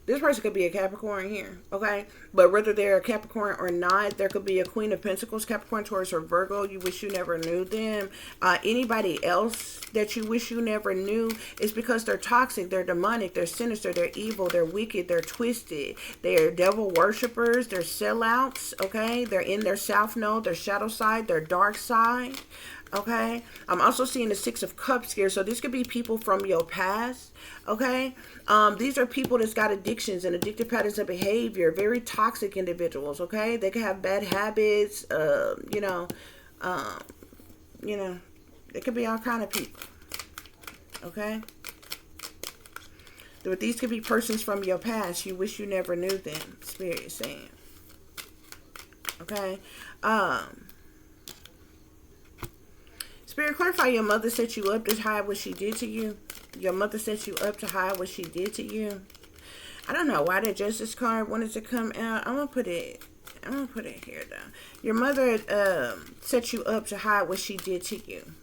This person could be a Capricorn here, okay? But whether they're a Capricorn or not, there could be a Queen of Pentacles, Capricorn, Taurus, or Virgo. You wish you never knew them. Anybody else that you wish you never knew is because they're toxic, they're demonic, they're sinister, they're evil, they're wicked, they're twisted. They're devil worshippers, they're sellouts, okay? They're in their south node, their shadow side, their dark side. Okay, I'm also seeing the Six of Cups here. So this could be people from your past. Okay, these are people that's got addictions and addictive patterns of behavior. Very toxic individuals. Okay, they can have bad habits. You know, it could be all kind of people. Okay, but these could be persons from your past. You wish you never knew them. Spirit is saying. Okay, Spirit, clarify, your mother set you up to hide what she did to you. Your mother set you up to hide what she did to you. I don't know why the Justice card wanted to come out. I'm gonna put it here though. Your mother set you up to hide what she did to you.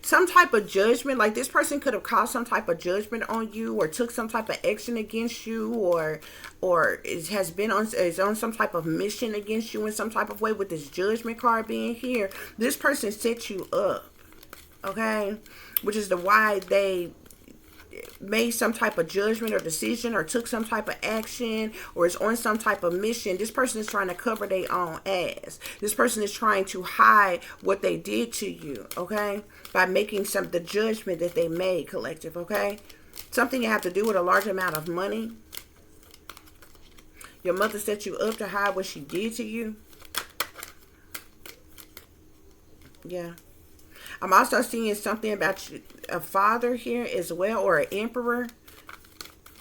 Some type of judgment, like this person could have caused some type of judgment on you, or took some type of action against you, or is on some type of mission against you in some type of way. With this Judgment card being here, this person set you up, okay, which is the why they made some type of judgment or decision, or took some type of action, or is on some type of mission. This person is trying to cover their own ass. This person is trying to hide what they did to you, okay, by making the judgment that they made, collective. Okay, something you have to do with a large amount of money. Your mother set you up to hide what she did to you. Yeah. I'm also seeing something about a father here as well, or an emperor.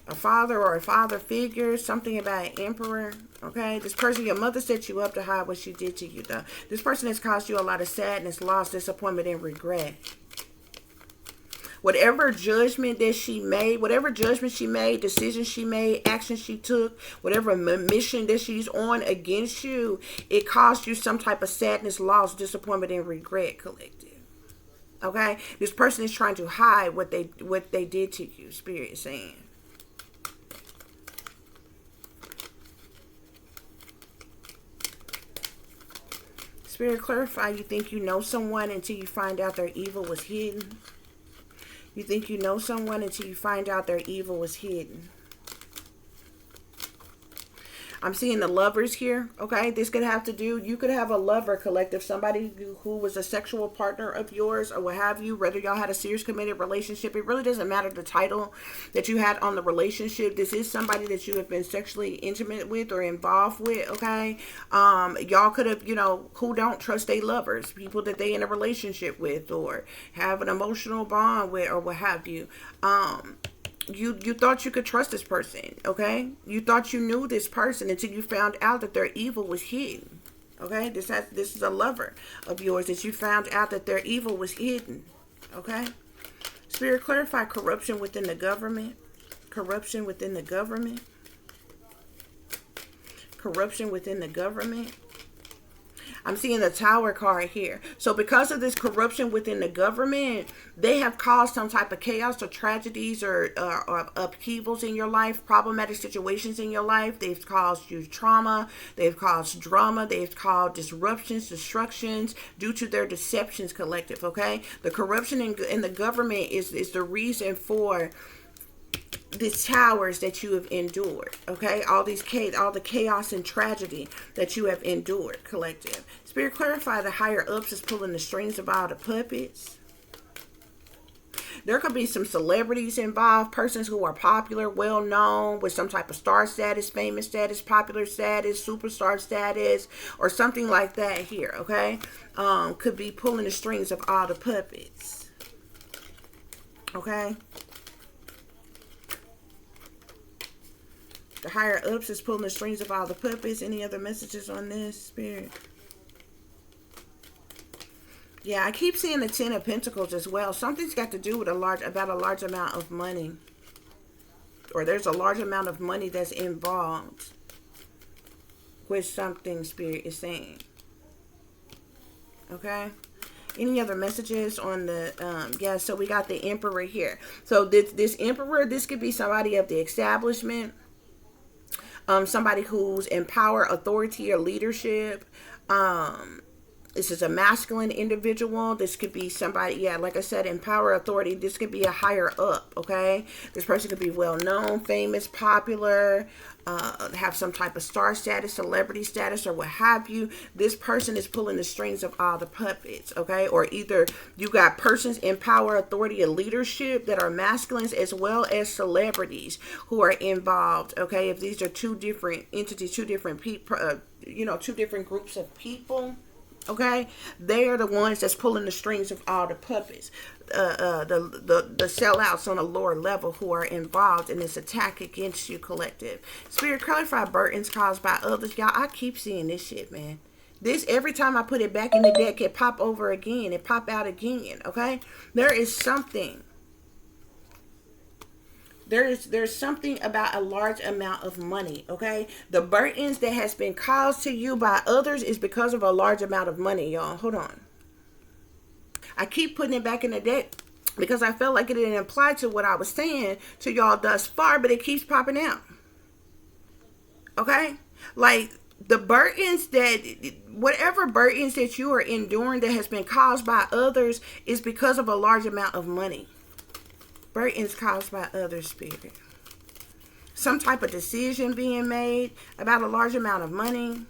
A father or a father figure. Something about an emperor. Okay. This person, your mother set you up to hide what she did to you, though. This person has caused you a lot of sadness, loss, disappointment, and regret. Whatever judgment that she made, decision she made, action she took, whatever mission that she's on against you, it caused you some type of sadness, loss, disappointment, and regret, collective. Okay? This person is trying to hide what they did to you, Spirit is saying. Spirit, clarify, you think you know someone until you find out their evil was hidden. You think you know someone until you find out their evil was hidden. I'm seeing the Lovers here, okay? This could have to do, you could have a lover, collective, somebody who was a sexual partner of yours or what have you, whether y'all had a serious committed relationship. It really doesn't matter the title that you had on the relationship. This is somebody that you have been sexually intimate with or involved with, okay? Y'all could have, who don't trust their lovers, people that they in a relationship with or have an emotional bond with or what have you. You thought you could trust this person, okay? You thought you knew this person until you found out that their evil was hidden, okay? This is a lover of yours that you found out that their evil was hidden, okay? Spirit, clarify corruption within the government. Corruption within the government. Corruption within the government. I'm seeing the Tower card here. So because of this corruption within the government, they have caused some type of chaos or tragedies or upheavals in your life, problematic situations in your life. They've caused you trauma. They've caused drama. They've caused disruptions, destructions due to their deceptions, collective, okay? The corruption in the government is the reason for these towers that you have endured, okay? All the chaos and tragedy that you have endured, collective. Spirit, clarify, the higher ups is pulling the strings of all the puppets. There could be some celebrities involved, persons who are popular, well known, with some type of star status, famous status, popular status, superstar status, or something like that here, okay? Could be pulling the strings of all the puppets, okay? The higher ups is pulling the strings of all the puppets. Any other messages on this, Spirit? Yeah, I keep seeing the Ten of Pentacles as well. Something's got to do with a large amount of money. Or there's a large amount of money that's involved with something, Spirit is saying. Okay? Any other messages on the yeah, so we got the emperor here. So this emperor, this could be somebody of the establishment, somebody who's in power, authority, or leadership. This is a masculine individual. This could be somebody, yeah, like I said, in power, authority. This could be a higher up, okay? This person could be well known, famous, popular, have some type of star status, celebrity status, or what have you. This person is pulling the strings of all the puppets, okay? Or either you got persons in power, authority, and leadership that are masculines, as well as celebrities who are involved, okay? If these are two different entities, two different people, two different groups of people, okay, they are the ones that's pulling the strings of all the puppets, the sellouts on a lower level who are involved in this attack against you, collective. Spirit, clarify burdens caused by others. Y'all, I keep seeing this shit, man. This, every time I put it back in the deck, it pop over again, it pop out again, okay? There is something. There's something about a large amount of money, okay? The burdens that has been caused to you by others is because of a large amount of money, y'all. Hold on. I keep putting it back in the deck because I felt like it didn't apply to what I was saying to y'all thus far, but it keeps popping out. Okay? Like, the burdens that, whatever burdens that you are enduring that has been caused by others is because of a large amount of money. Burdens caused by others, spirit. Some type of decision being made about a large amount of money.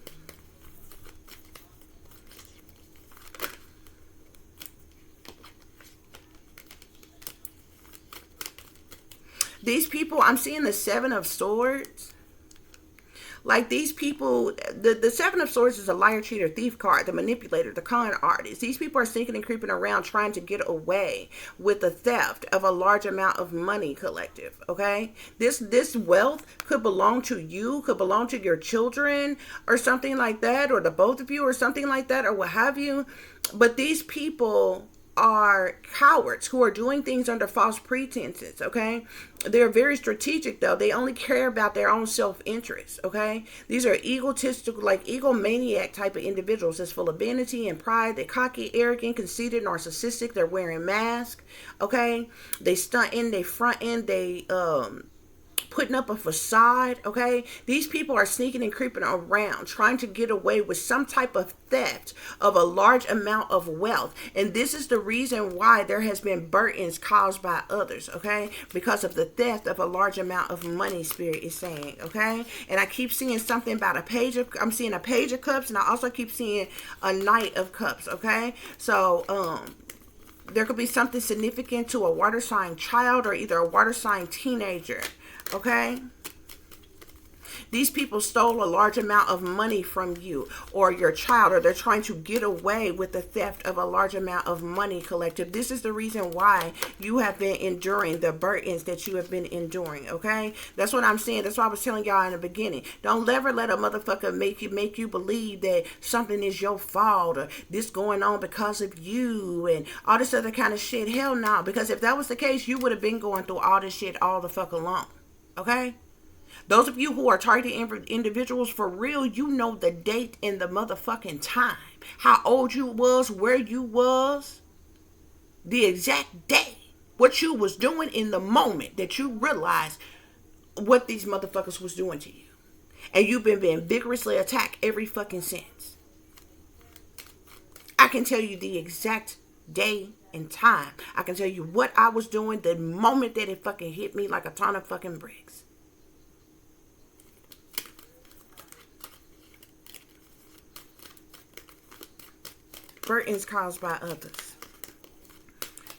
These people, I'm seeing the Seven of Swords. Like, these people, the Seven of Swords is a liar, cheater, thief card, the manipulator, the con artist. These people are sneaking and creeping around trying to get away with the theft of a large amount of money, collective, okay? This wealth could belong to you, could belong to your children or something like that, or the both of you or something like that, or what have you. But these people are cowards who are doing things under false pretenses, okay? They're very strategic, though. They only care about their own self-interest, okay? These are egotistical, like egomaniac type of individuals that's full of vanity and pride. They're cocky, arrogant, conceited, narcissistic. They're wearing masks, okay? They stunting, they fronting, they putting up a facade, okay? These people are sneaking and creeping around, trying to get away with some type of theft of a large amount of wealth. And this is the reason why there has been burdens caused by others, okay? Because of the theft of a large amount of money, Spirit is saying, okay? And I keep seeing something about I'm seeing a Page of Cups, and I also keep seeing a Knight of Cups, okay? So, there could be something significant to a water sign child or either a water sign teenager. Okay? These people stole a large amount of money from you or your child, or they're trying to get away with the theft of a large amount of money, collective. This is the reason why you have been enduring the burdens that you have been enduring, okay? That's what I'm saying. That's what I was telling y'all in the beginning. Don't ever let a motherfucker make you believe that something is your fault or this going on because of you and all this other kind of shit. Hell no, because if that was the case, you would have been going through all this shit all the fuck along, okay? Those of you who are targeting individuals for real, you know the date and the motherfucking time. How old you was, where you was, the exact day. What you was doing in the moment that you realized what these motherfuckers was doing to you. And you've been being vigorously attacked every fucking since. I can tell you the exact day and time. I can tell you what I was doing the moment that it fucking hit me like a ton of fucking bricks. Burdens caused by others.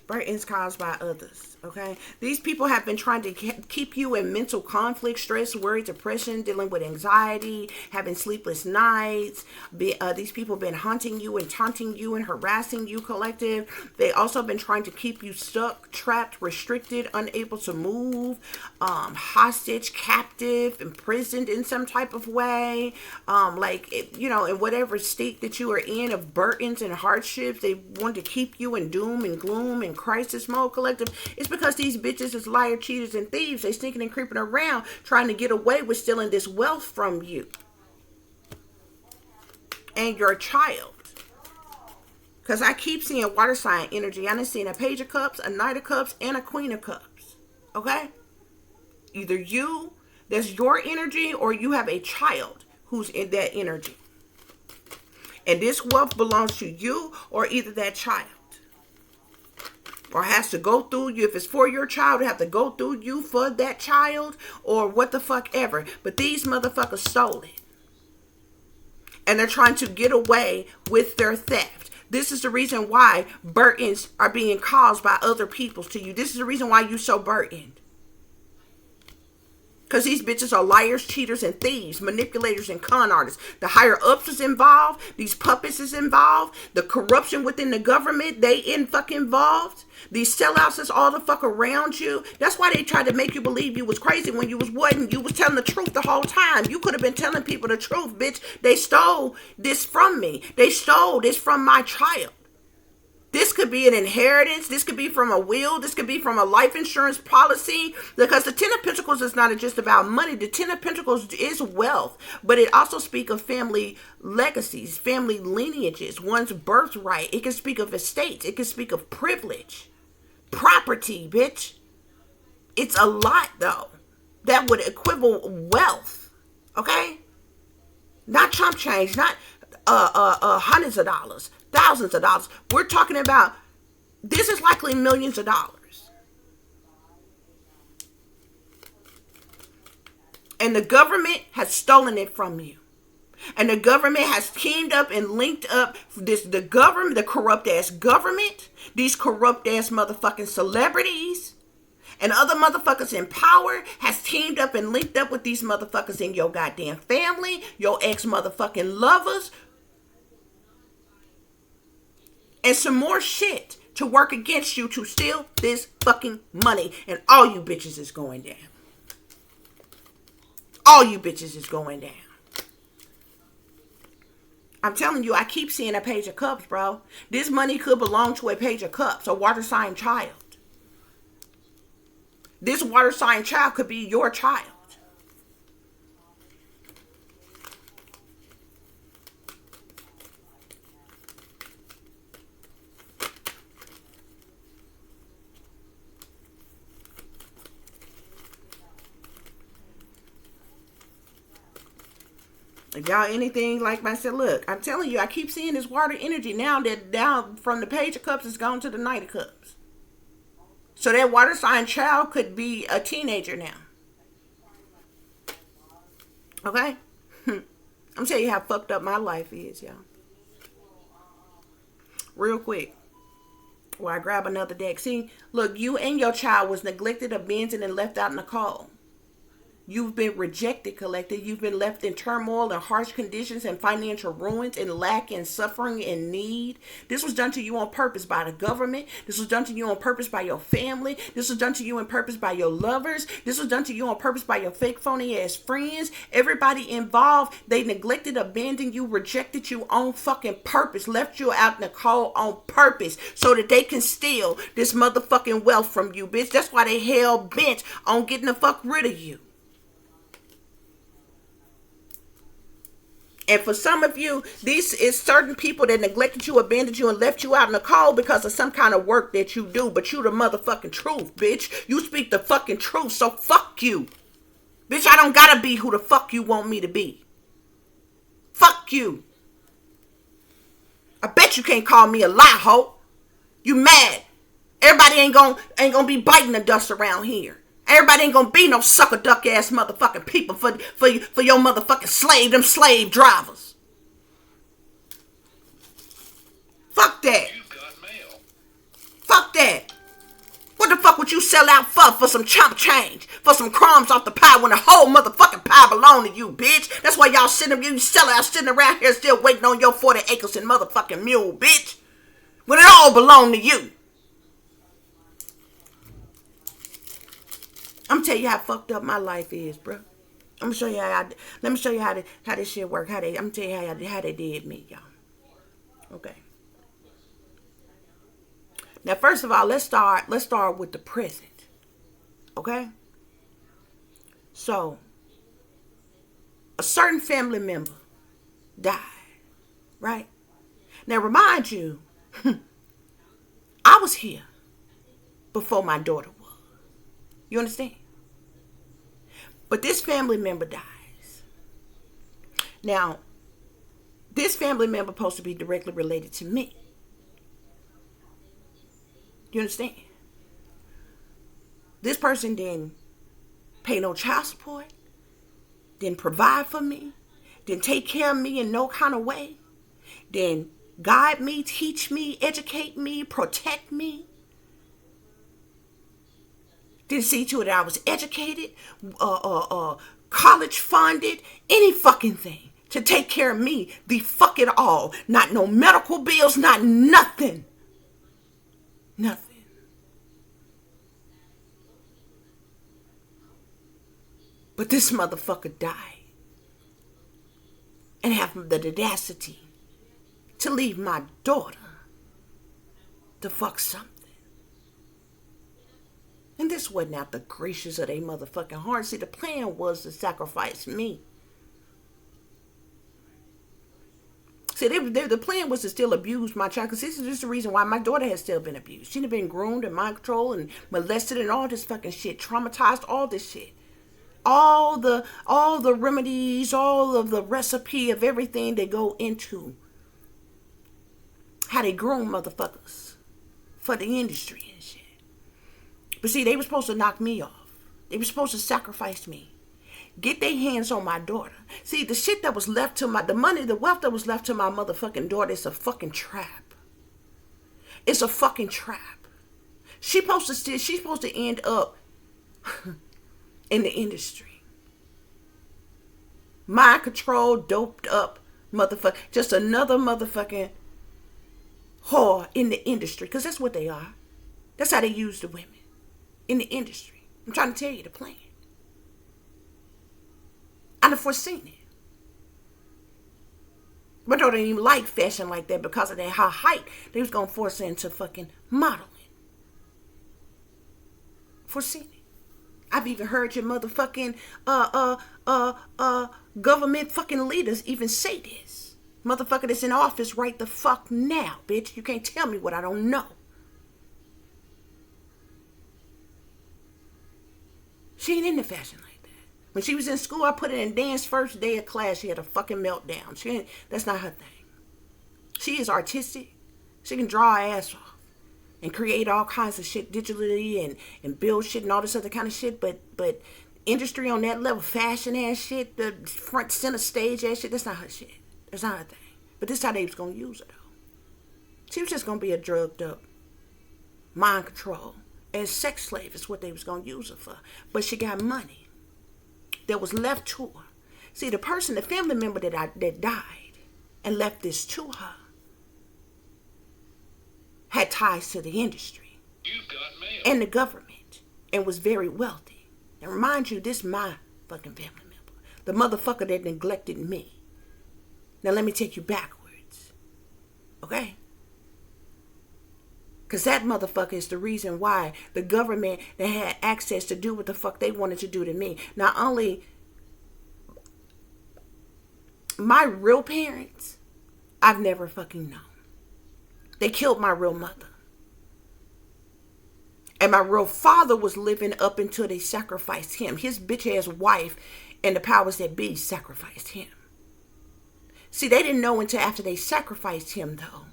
Burdens caused by others. Okay, these people have been trying to keep you in mental conflict, stress, worry, depression, dealing with anxiety, having sleepless nights. These people have been haunting you and taunting you and harassing you, collective. They also have been trying to keep you stuck, trapped, restricted, unable to move, hostage, captive, imprisoned in some type of way. In whatever state that you are in of burdens and hardships, they want to keep you in doom and gloom and crisis mode, collective. It's because these bitches is liar, cheaters, and thieves. They sneaking and creeping around trying to get away with stealing this wealth from you and your child. Because I keep seeing water sign energy. I done seen a Page of Cups, a Knight of Cups, and a Queen of Cups. Okay? Either you, that's your energy, or you have a child who's in that energy. And this wealth belongs to you or either that child. Or has to go through you. If it's for your child, it have to go through you for that child or what the fuck ever. But these motherfuckers stole it. And they're trying to get away with their theft. This is the reason why burdens are being caused by other people to you. This is the reason why you're so burdened. Because these bitches are liars, cheaters, and thieves, manipulators, and con artists. The higher ups is involved. These puppets is involved. The corruption within the government, they involved. These sellouts is all the fuck around you. That's why they tried to make you believe you was crazy when you was wasn't. You was telling the truth the whole time. You could have been telling people the truth, bitch. They stole this from me. They stole this from my child. This could be an inheritance. This could be from a will. This could be from a life insurance policy. Because the Ten of Pentacles is not just about money. The Ten of Pentacles is wealth. But it also speaks of family legacies, family lineages, one's birthright. It can speak of estates. It can speak of privilege. Property, bitch. It's a lot, though. That would equivalent wealth. Okay? Not chump change. Not hundreds of dollars. Thousands of dollars. We're talking about, this is likely millions of dollars. And the government has stolen it from you. And the government has teamed up and linked up the government, the corrupt ass government, these corrupt ass motherfucking celebrities, and other motherfuckers in power has teamed up and linked up with these motherfuckers in your goddamn family, your ex motherfucking lovers, and some more shit to work against you to steal this fucking money. And all you bitches is going down. All you bitches is going down. I'm telling you, I keep seeing a Page of Cups, bro. This money could belong to a Page of Cups, a water sign child. This water sign child could be your child. If y'all anything like myself, look, I'm telling you, I keep seeing this water energy now that down from the Page of Cups is gone to the Knight of Cups. So that water sign child could be a teenager now. Okay? I'm telling you how fucked up my life is, y'all. Real quick. While I grab another deck. See, look, you and your child was neglected, abandoned, and left out in the cold. You've been rejected, collective. You've been left in turmoil and harsh conditions and financial ruins and lack and suffering and need. This was done to you on purpose by the government. This was done to you on purpose by your family. This was done to you on purpose by your lovers. This was done to you on purpose by your fake phony ass friends. Everybody involved, they neglected, abandoned you, rejected you on fucking purpose, left you out in the cold on purpose so that they can steal this motherfucking wealth from you, bitch. That's why they hell bent on getting the fuck rid of you. And for some of you, these is certain people that neglected you, abandoned you, and left you out in the cold because of some kind of work that you do. But you the motherfucking truth, bitch. You speak the fucking truth, so fuck you. Bitch, I don't gotta be who the fuck you want me to be. Fuck you. I bet you can't call me a lie, hoe. You mad. Everybody ain't gonna be biting the dust around here. Everybody ain't gonna be no sucker duck ass motherfucking people for your motherfucking them slave drivers. Fuck that. Fuck that. What the fuck would you sell out for some chump change? For some crumbs off the pie when the whole motherfucking pie belong to you, bitch. That's why y'all you sell out sitting around here still waiting on your 40 acres and motherfucking mule, bitch. When it all belong to you. I'm gonna tell you how fucked up my life is, bro. I'm gonna show you let me show you how this shit work. I'm gonna tell you how they did me, y'all. Okay. Now, first of all, let's start with the present. Okay? So, a certain family member died, right? Now, remind you I was here before my daughter was. You understand? But this family member dies. Now, this family member supposed to be directly related to me. You understand? This person didn't pay no child support, didn't provide for me, didn't take care of me in no kind of way, didn't guide me, teach me, educate me, protect me. Didn't see to it that I was educated, college funded, any fucking thing to take care of me, the fuck it all. Not no medical bills, not nothing. Nothing. But this motherfucker died. And have the audacity to leave my daughter to fuck something. And this wasn't out the gracious of their motherfucking heart. See, the plan was to sacrifice me. See, the plan was to still abuse my child. Because this is just the reason why my daughter has still been abused. She'd have been groomed and mind controlled and molested and all this fucking shit. Traumatized, all this shit. All the remedies, all of the recipe of everything they go into. How they groom motherfuckers for the industry and shit. But see, they were supposed to knock me off. They were supposed to sacrifice me. Get their hands on my daughter. See, the shit that was left to the money, the wealth that was left to my motherfucking daughter is a fucking trap. It's a fucking trap. She's supposed to end up in the industry. Mind control, doped up motherfucker. Just another motherfucking whore in the industry. Because that's what they are. That's how they use the women. In the industry. I'm trying to tell you the plan. I done foreseen it. My daughter didn't even like fashion like that because of her height. They was going to force her into fucking modeling. Foreseen it. I've even heard your motherfucking government fucking leaders even say this. Motherfucker that's in office right the fuck now, bitch. You can't tell me what I don't know. She ain't into fashion like that. When she was in school, I put her in dance first day of class. She had a fucking meltdown. That's not her thing. She is artistic. She can draw her ass off. And create all kinds of shit digitally and build shit and all this other kind of shit. But industry on that level, fashion ass shit, the front center stage ass shit, that's not her shit. That's not her thing. But this is how they was going to use her though. She was just going to be a drugged up mind control. And sex slave is what they was going to use her for. But she got money that was left to her. See, the family member that died and left this to her had ties to the industry and the government and was very wealthy. And remind you, this is my fucking family member. The motherfucker that neglected me. Now let me take you backwards. Okay? Because that motherfucker is the reason why the government that had access to do what the fuck they wanted to do to me. Not only my real parents, I've never fucking known. They killed my real mother. And my real father was living up until they sacrificed him. His bitch ass wife and the powers that be sacrificed him. See, they didn't know until after they sacrificed him, though,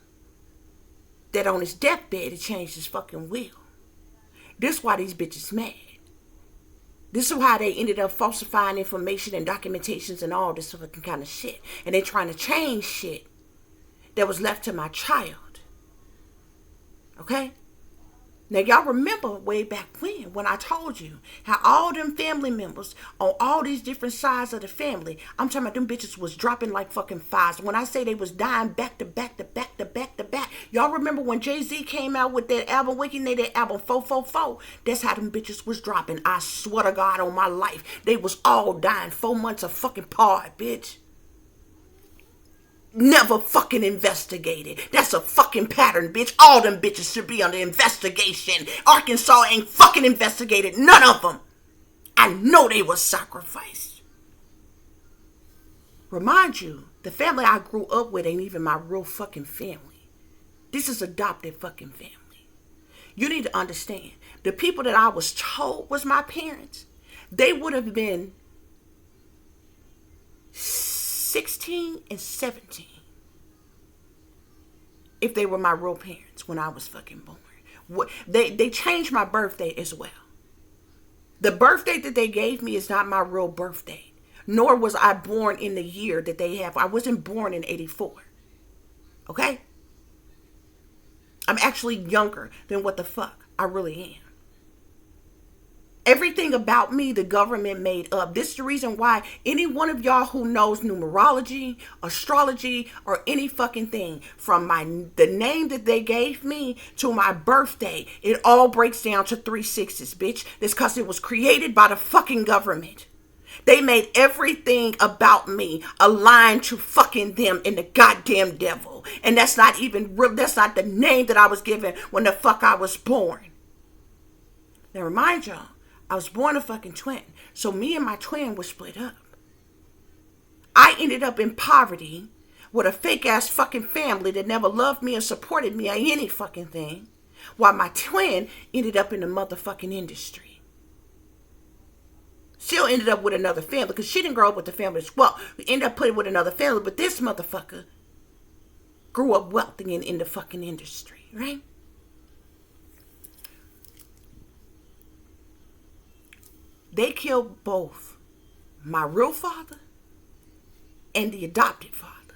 that on his deathbed, he changed his fucking will. This is why these bitches mad. This is why they ended up falsifying information and documentations and all this fucking kind of shit. And they trying to change shit that was left to my child. Okay? Now, y'all remember way back when I told you how all them family members on all these different sides of the family, I'm talking about them bitches was dropping like fucking flies. When I say they was dying back to back to back to back to back. Y'all remember when Jay-Z came out with that album, that album 444? That's how them bitches was dropping. I swear to God on my life. They was all dying 4 months of fucking apart, bitch. Never fucking investigated. That's a fucking pattern, bitch. All them bitches should be under investigation. Arkansas ain't fucking investigated. None of them. I know they was sacrificed. Remind you, the family I grew up with ain't even my real fucking family. This is adopted fucking family. You need to understand, the people that I was told was my parents, they would have been 16 and 17 if they were my real parents when I was fucking born. They changed my birthday as well. The birthday that they gave me is not my real birthday, nor was I born in the year that they have. I wasn't born in 84. Okay? I'm actually younger than what the fuck I really am. Everything about me, the government made up. This is the reason why any one of y'all who knows numerology, astrology, or any fucking thing, from the name that they gave me to my birthday, it all breaks down to 3 6s, bitch. That's because it was created by the fucking government. They made everything about me aligned to fucking them and the goddamn devil. And that's not even real. That's not the name that I was given when the fuck I was born. Now remind y'all, I was born a fucking twin. So me and my twin were split up. I ended up in poverty with a fake ass fucking family that never loved me or supported me or any fucking thing. While my twin ended up in the motherfucking industry. Still ended up with another family because she didn't grow up with the family as well. We ended up putting with another family, but this motherfucker grew up wealthy in the fucking industry, right? They killed both my real father and the adopted father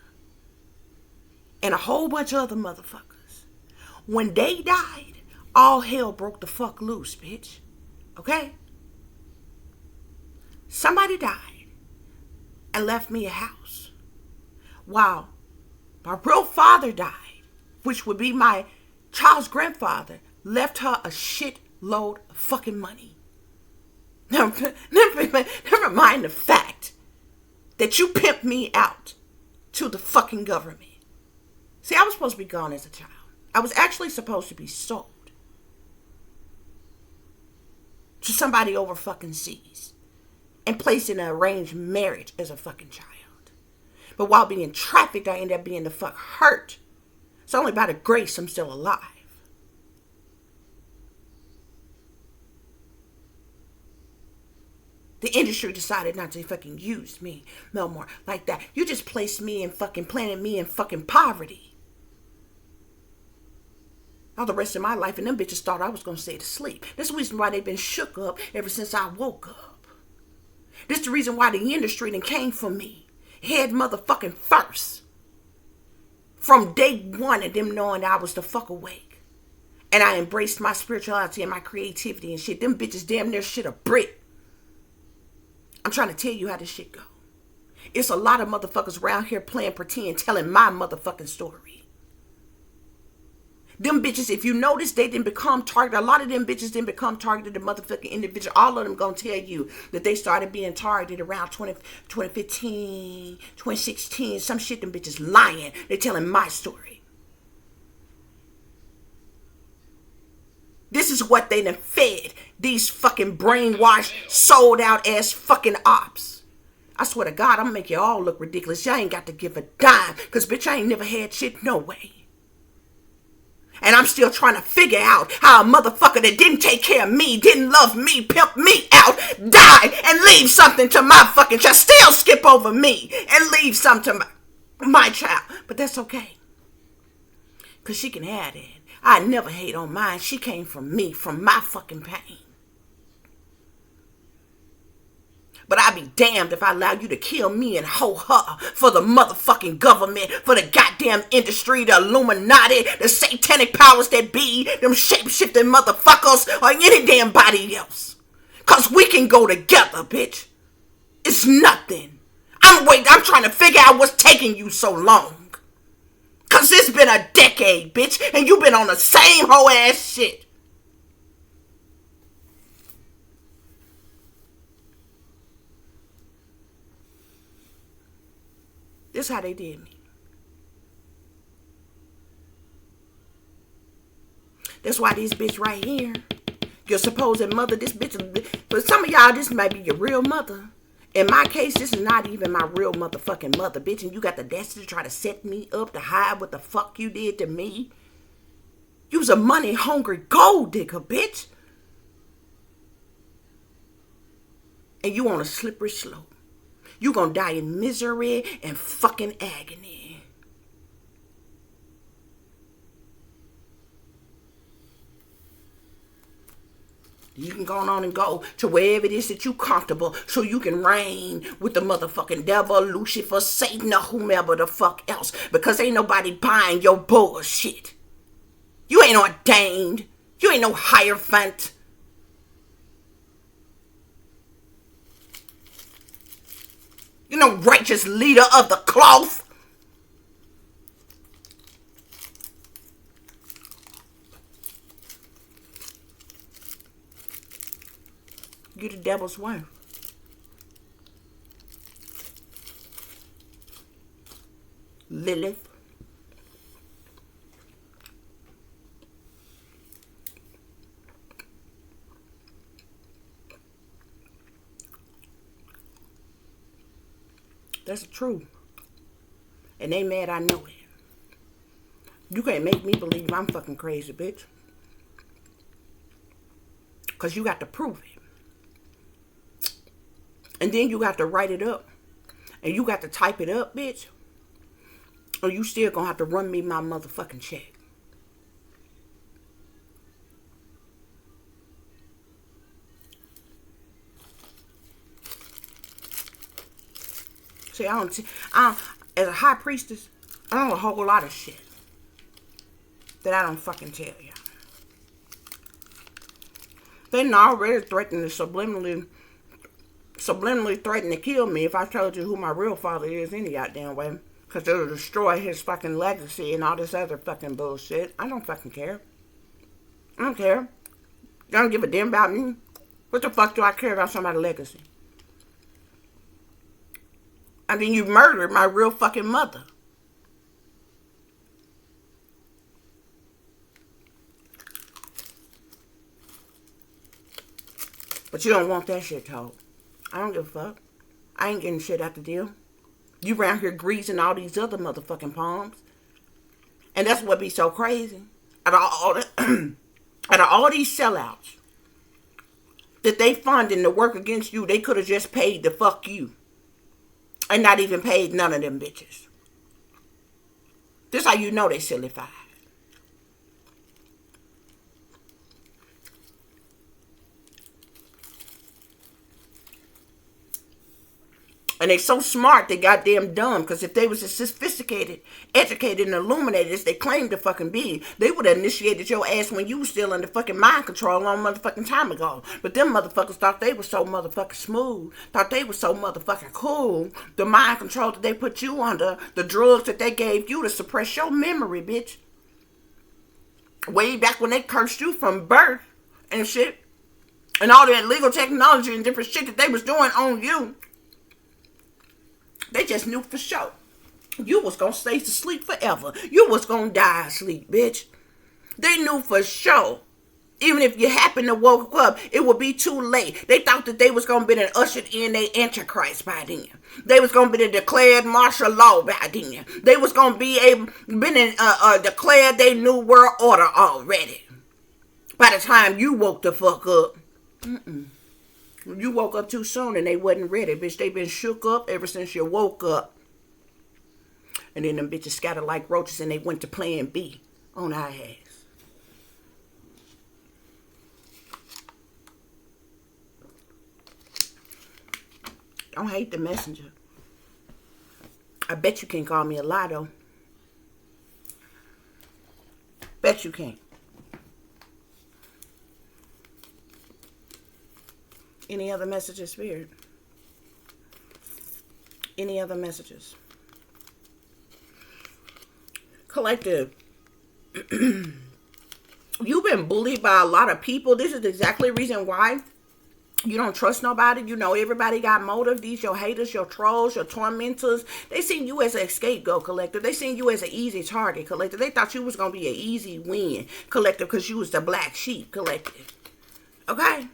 and a whole bunch of other motherfuckers. When they died, all hell broke the fuck loose, bitch. Okay? Somebody died and left me a house. While my real father died, which would be my child's grandfather, left her a shitload of fucking money. Now, never mind the fact that you pimped me out to the fucking government. See, I was supposed to be gone as a child. I was actually supposed to be sold to somebody over fucking seas and placed in an arranged marriage as a fucking child. But while being trafficked, I ended up being the fuck hurt. It's only by the grace I'm still alive. The industry decided not to fucking use me no more like that. You just placed me and fucking planted me in fucking poverty. All the rest of my life, and them bitches thought I was going to stay to sleep. That's the reason why they've been shook up ever since I woke up. This is the reason why the industry then came for me. Head motherfucking first. From day one of them knowing that I was the fuck awake. And I embraced my spirituality and my creativity and shit. Them bitches damn near shit a brick. I'm trying to tell you how this shit go. It's a lot of motherfuckers around here playing pretend, telling my motherfucking story. Them bitches, if you notice, they didn't become targeted. A lot of them bitches didn't become targeted, the motherfucking individual. All of them gonna tell you that they started being targeted around 2015, 2016. Some shit, them bitches lying. They telling my story. This is what they done fed these fucking brainwashed, sold out ass fucking ops. I swear to God, I'm gonna make you all look ridiculous. Y'all ain't got to give a dime. Cause bitch, I ain't never had shit no way. And I'm still trying to figure out how a motherfucker that didn't take care of me, didn't love me, pimp me out, die and leave something to my fucking child. Still skip over me and leave something to my child. But that's okay. Because she can have it. I never hate on mine. She came from me, from my fucking pain. But I'd be damned if I allow you to kill me and hoe her for the motherfucking government, for the goddamn industry, the Illuminati, the satanic powers that be, them shape-shifting motherfuckers, or any damn body else. Cause we can go together, bitch. It's nothing. I'm trying to figure out what's taking you so long. Cause it's been a decade, bitch, and you've been on the same hoe ass shit. This is how they did me. That's why this bitch right here, your supposed mother, this bitch, for some of y'all, this might be your real mother. In my case, this is not even my real motherfucking mother, bitch. And you got the audacity to try to set me up to hide what the fuck you did to me. You's a money-hungry gold digger, bitch. And you on a slippery slope. You gonna die in misery and fucking agony. You can go on and go to wherever it is that you comfortable so you can reign with the motherfucking devil, Lucifer, Satan, or whomever the fuck else. Because ain't nobody buying your bullshit. You ain't ordained. You ain't no hierophant. You no righteous leader of the cloth. You the devil's wife. Lilith. That's the truth. And they mad I know it. You can't make me believe I'm fucking crazy, bitch. Because you got to prove it. And then you got to write it up. And you got to type it up, bitch. Or you still gonna have to run me my motherfucking check. See, as a high priestess, I don't know a whole lot of shit that I don't fucking tell you. They already threatened to subliminally threaten to kill me if I told you who my real father is any goddamn way. Because it'll destroy his fucking legacy and all this other fucking bullshit. I don't fucking care. I don't care. You don't give a damn about me. What the fuck do I care about somebody's legacy? I mean, you murdered my real fucking mother. But you don't want that shit told. I don't give a fuck. I ain't getting shit out the deal. You around here greasing all these other motherfucking palms. And that's what be so crazy. Out of all these sellouts that they funding to work against you, they could have just paid to fuck you. And not even paid none of them bitches. This how you know they silly-fied. And they so smart, they goddamn dumb. Because if they was as sophisticated, educated, and illuminated as they claim to fucking be, they would have initiated your ass when you was still under fucking mind control a long motherfucking time ago. But them motherfuckers thought they were so motherfucking smooth. Thought they were so motherfucking cool. The mind control that they put you under, the drugs that they gave you to suppress your memory, bitch. Way back when they cursed you from birth and shit. And all that legal technology and different shit that they was doing on you. They just knew for sure. You was gonna stay asleep forever. You was gonna die asleep, bitch. They knew for sure. Even if you happened to woke up, it would be too late. They thought that they was gonna be ushered in their Antichrist by then. They was gonna be the declared martial law by then. They was gonna be declared their new world order already. By the time you woke the fuck up. You woke up too soon and they wasn't ready, bitch. They been shook up ever since you woke up. And then them bitches scattered like roaches and they went to plan B on our ass. Don't hate the messenger. I bet you can't call me a lie, though. Bet you can't. Any other messages, Spirit? Any other messages? Collective. You've been bullied by a lot of people. This is exactly the reason why you don't trust nobody. You know everybody got motive. These your haters, your trolls, your tormentors. They seen you as an scapegoat, Collective. They seen you as an easy target, Collective. They thought you was going to be an easy win, Collective, because you was the black sheep, Collective. Okay?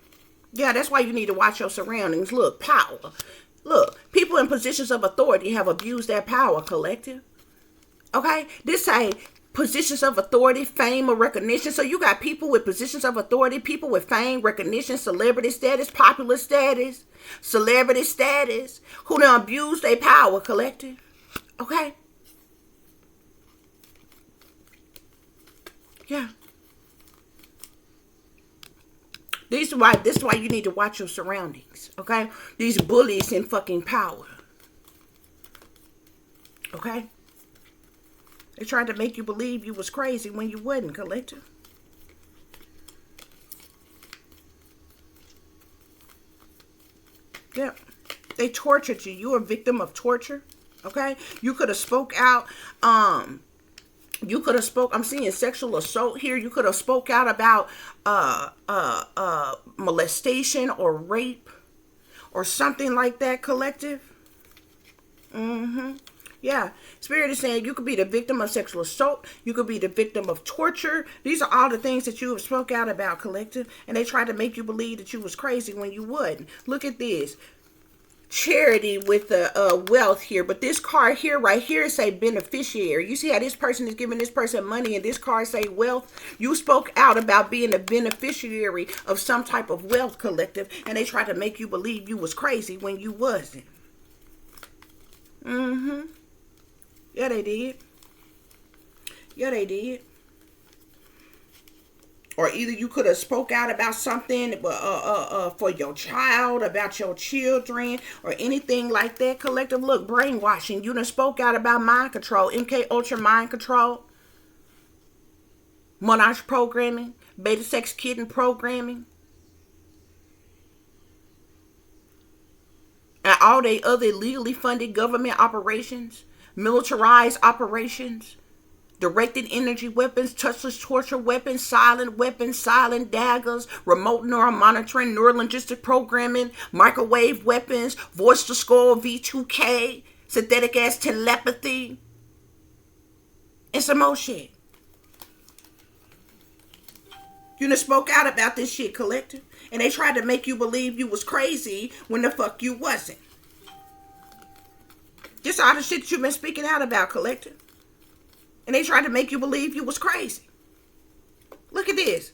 Yeah, that's why you need to watch your surroundings. Look, power. Look, people in positions of authority have abused their power, Collective. Okay? This say positions of authority, fame, or recognition. So you got people with positions of authority, people with fame, recognition, celebrity status, popular status, celebrity status, who done abuse their power, collective. Okay? Yeah. This is why you need to watch your surroundings. Okay? These bullies in fucking power. Okay? They tried to make you believe you was crazy when you wasn't, collective. Yep. They tortured you. You were a victim of torture. Okay? You could have spoke out. You could have spoke. I'm seeing sexual assault here. You could have spoke out about molestation or rape or something like that, collective. Yeah, Spirit is saying you could be the victim of sexual assault. You could be the victim of torture. These are all the things that you have spoke out about, collective. And they tried to make you believe that you was crazy when you wouldn't. Look at this. Charity with the wealth here. But this card here, right here, say beneficiary. You see how this person is giving this person money and this card say wealth? You spoke out about being a beneficiary of some type of wealth, collective. And they tried to make you believe you was crazy when you wasn't. Yeah, they did. Yeah, they did. Or either you could have spoke out about something for your child, about your children, or anything like that. Collective, look, brainwashing. You done spoke out about mind control, MK Ultra mind control, Monarch programming, beta sex kitten programming, and all they other illegally funded government operations, militarized operations, directed energy weapons, touchless torture weapons, silent daggers, remote neural monitoring, neurolinguistic programming, microwave weapons, voice to skull V2K, synthetic ass telepathy, and some more shit. You done spoke out about this shit, collective. And they tried to make you believe you was crazy when the fuck you wasn't. Just all the shit you've been speaking out about, collective. And they tried to make you believe you was crazy. Look at this.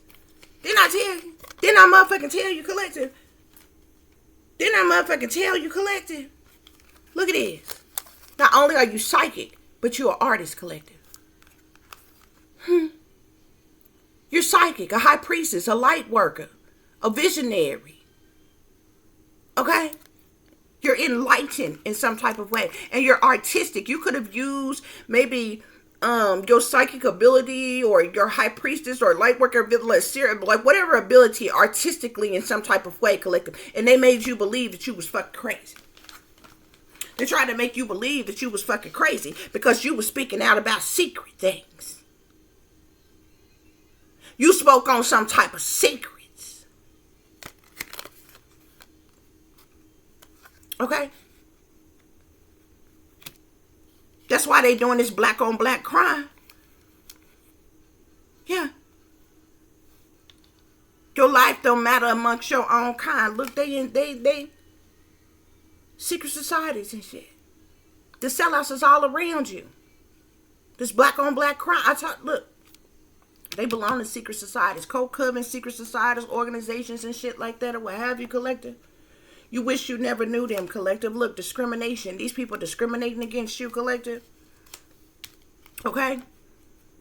Didn't I tell you? Didn't I motherfucking tell you, collective? Didn't I motherfucking tell you, collective? Look at this. Not only are you psychic, but you're an artist, collective. You're psychic, a high priestess, a light worker, a visionary. Okay? You're enlightened in some type of way. And you're artistic. You could have used maybe your psychic ability or your high priestess or light worker, like whatever ability artistically in some type of way, collective. And they made you believe that you was fucking crazy. They tried to make you believe that you was fucking crazy because you was speaking out about secret things. You spoke on some type of secrets. Okay? That's why they doing this black on black crime. Yeah. Your life don't matter amongst your own kind. Look, they secret societies and shit. The sellouts is all around you. This black on black crime. Look, they belong to secret societies, code coven, secret societies, organizations and shit like that, or what have you, collective. You wish you never knew them, collective. Look, discrimination. These people discriminating against you, collective. Okay?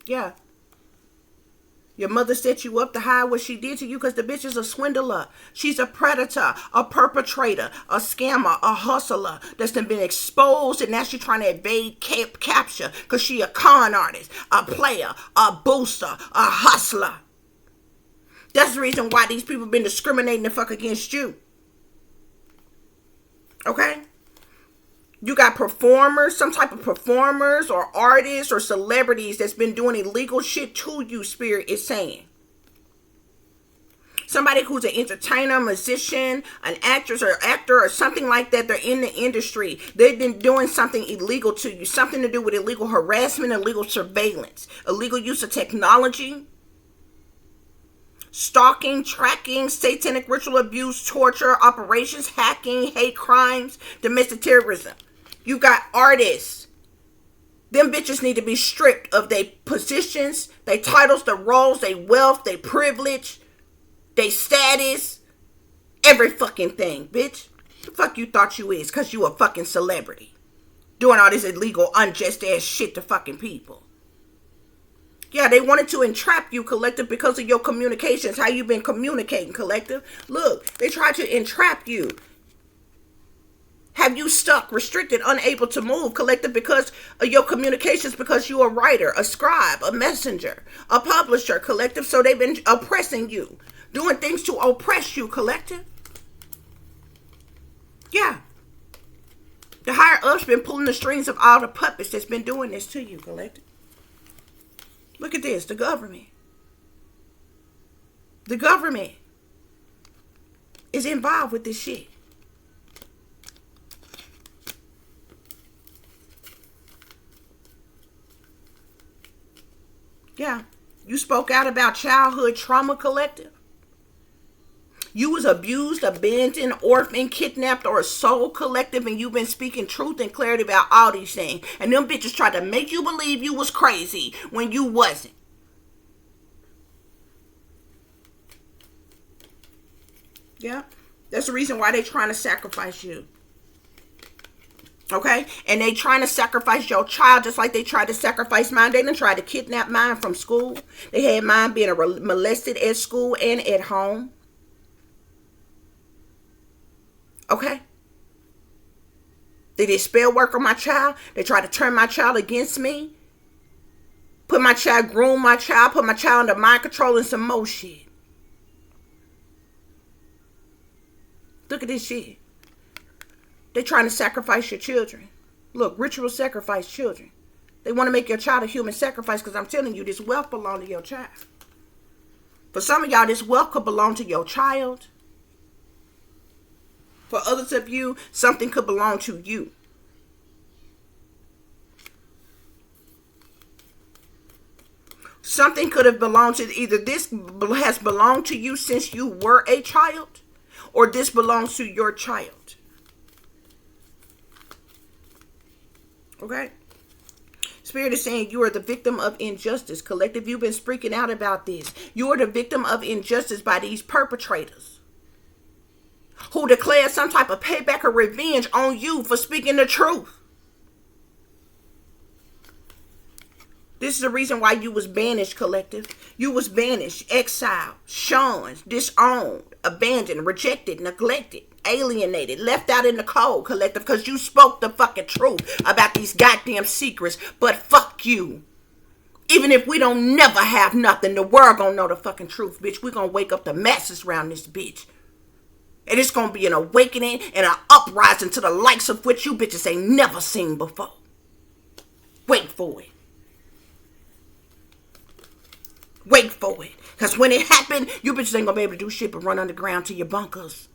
Yeah. Your mother set you up to hide what she did to you because the bitch is a swindler. She's a predator, a perpetrator, a scammer, a hustler that's been exposed, and now she's trying to evade capture because she a con artist, a player, a booster, a hustler. That's the reason why these people been discriminating the fuck against you. Okay? You got performers, some type of performers or artists or celebrities that's been doing illegal shit to you, Spirit is saying. Somebody who's an entertainer, musician, an actress or actor or something like that, they're in the industry. They've been doing something illegal to you, something to do with illegal harassment, illegal surveillance, illegal use of technology, stalking, tracking, satanic ritual abuse, torture, operations, hacking, hate crimes, domestic terrorism. You got artists Them bitches need to be stripped of their positions, their titles, their roles, their wealth, their privilege, their status, every fucking thing, bitch. The fuck you thought you is, cause you a fucking celebrity. Doing all this illegal, unjust ass shit to fucking people. Yeah, they wanted to entrap you, collective, because of your communications, how you been communicating, collective. Look, they tried to entrap you. Have you stuck, restricted, unable to move, collective, because of your communications, because you're a writer, a scribe, a messenger, a publisher, collective, so they've been oppressing you, doing things to oppress you, collective. Yeah. The higher ups been pulling the strings of all the puppets that's been doing this to you, collective. Look at this, the government. The government is involved with this shit. Yeah. You spoke out about childhood trauma, collective. You was abused, abandoned, orphaned, kidnapped, or sold, collective, and you've been speaking truth and clarity about all these things. And them bitches tried to make you believe you was crazy when you wasn't. Yeah. That's the reason why they trying to sacrifice you. Okay? And they trying to sacrifice your child just like they tried to sacrifice mine. They done tried to kidnap mine from school. They had mine being molested at school and at home. Okay? They did spell work on my child. They tried to turn my child against me. Put my child, groom my child, put my child under mind control and some more shit. Look at this shit. They trying to sacrifice your children. Look, ritual sacrifice children. They want to make your child a human sacrifice because I'm telling you, this wealth belongs to your child. For some of y'all, this wealth could belong to your child. For others of you, something could belong to you. Something could have belonged to, either this has belonged to you since you were a child, or this belongs to your child. Okay? Spirit is saying you are the victim of injustice. Collective, you've been speaking out about this. You are the victim of injustice by these perpetrators who declare some type of payback or revenge on you for speaking the truth. This is the reason why you was banished, collective. You was banished, exiled, shunned, disowned, abandoned, rejected, neglected, alienated, left out in the cold, collective, because you spoke the fucking truth about these goddamn secrets. But fuck you. Even if we don't never have nothing, the world gonna know the fucking truth, bitch. We gonna wake up the masses around this bitch. And it's going to be an awakening and an uprising to the likes of which you bitches ain't never seen before. Wait for it. Wait for it. Because when it happened, you bitches ain't going to be able to do shit but run underground to your bunkers.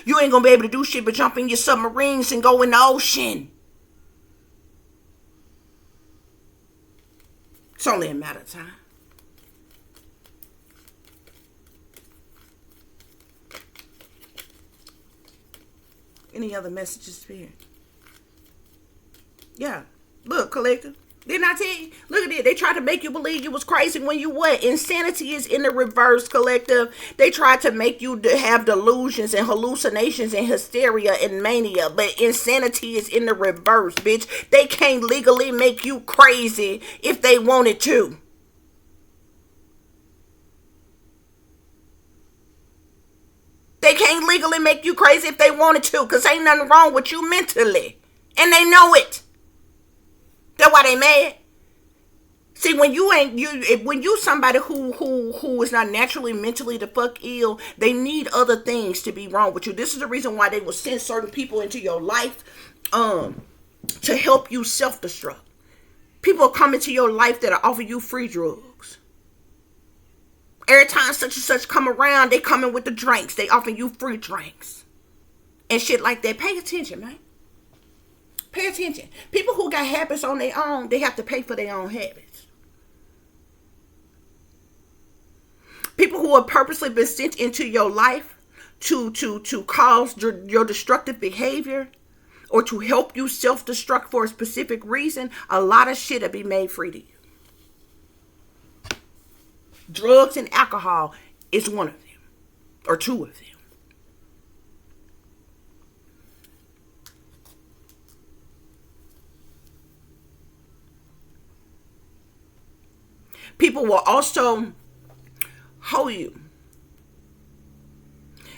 You ain't going to be able to do shit but jump in your submarines and go in the ocean. It's only a matter of time. Any other messages, Spirit? Yeah. Look, collective. Didn't I tell you? Look at it. They tried to make you believe you was crazy when you what? Insanity is in the reverse, collective. They tried to make you have delusions and hallucinations and hysteria and mania. But insanity is in the reverse, bitch. They can't legally make you crazy if they wanted to. They can't legally make you crazy if they wanted to, because ain't nothing wrong with you mentally. And they know it. That's why they mad. See, when you somebody who is not naturally mentally the fuck ill, they need other things to be wrong with you. This is the reason why they will send certain people into your life to help you self-destruct. People come into your life that offer you free drugs. Every time such and such come around, they come in with the drinks. They offer you free drinks. And shit like that. Pay attention, man. Pay attention. People who got habits on their own, they have to pay for their own habits. People who have purposely been sent into your life to cause your destructive behavior or to help you self-destruct for a specific reason, a lot of shit will be made free to you. Drugs and alcohol is one of them, or two of them. People will also hold you.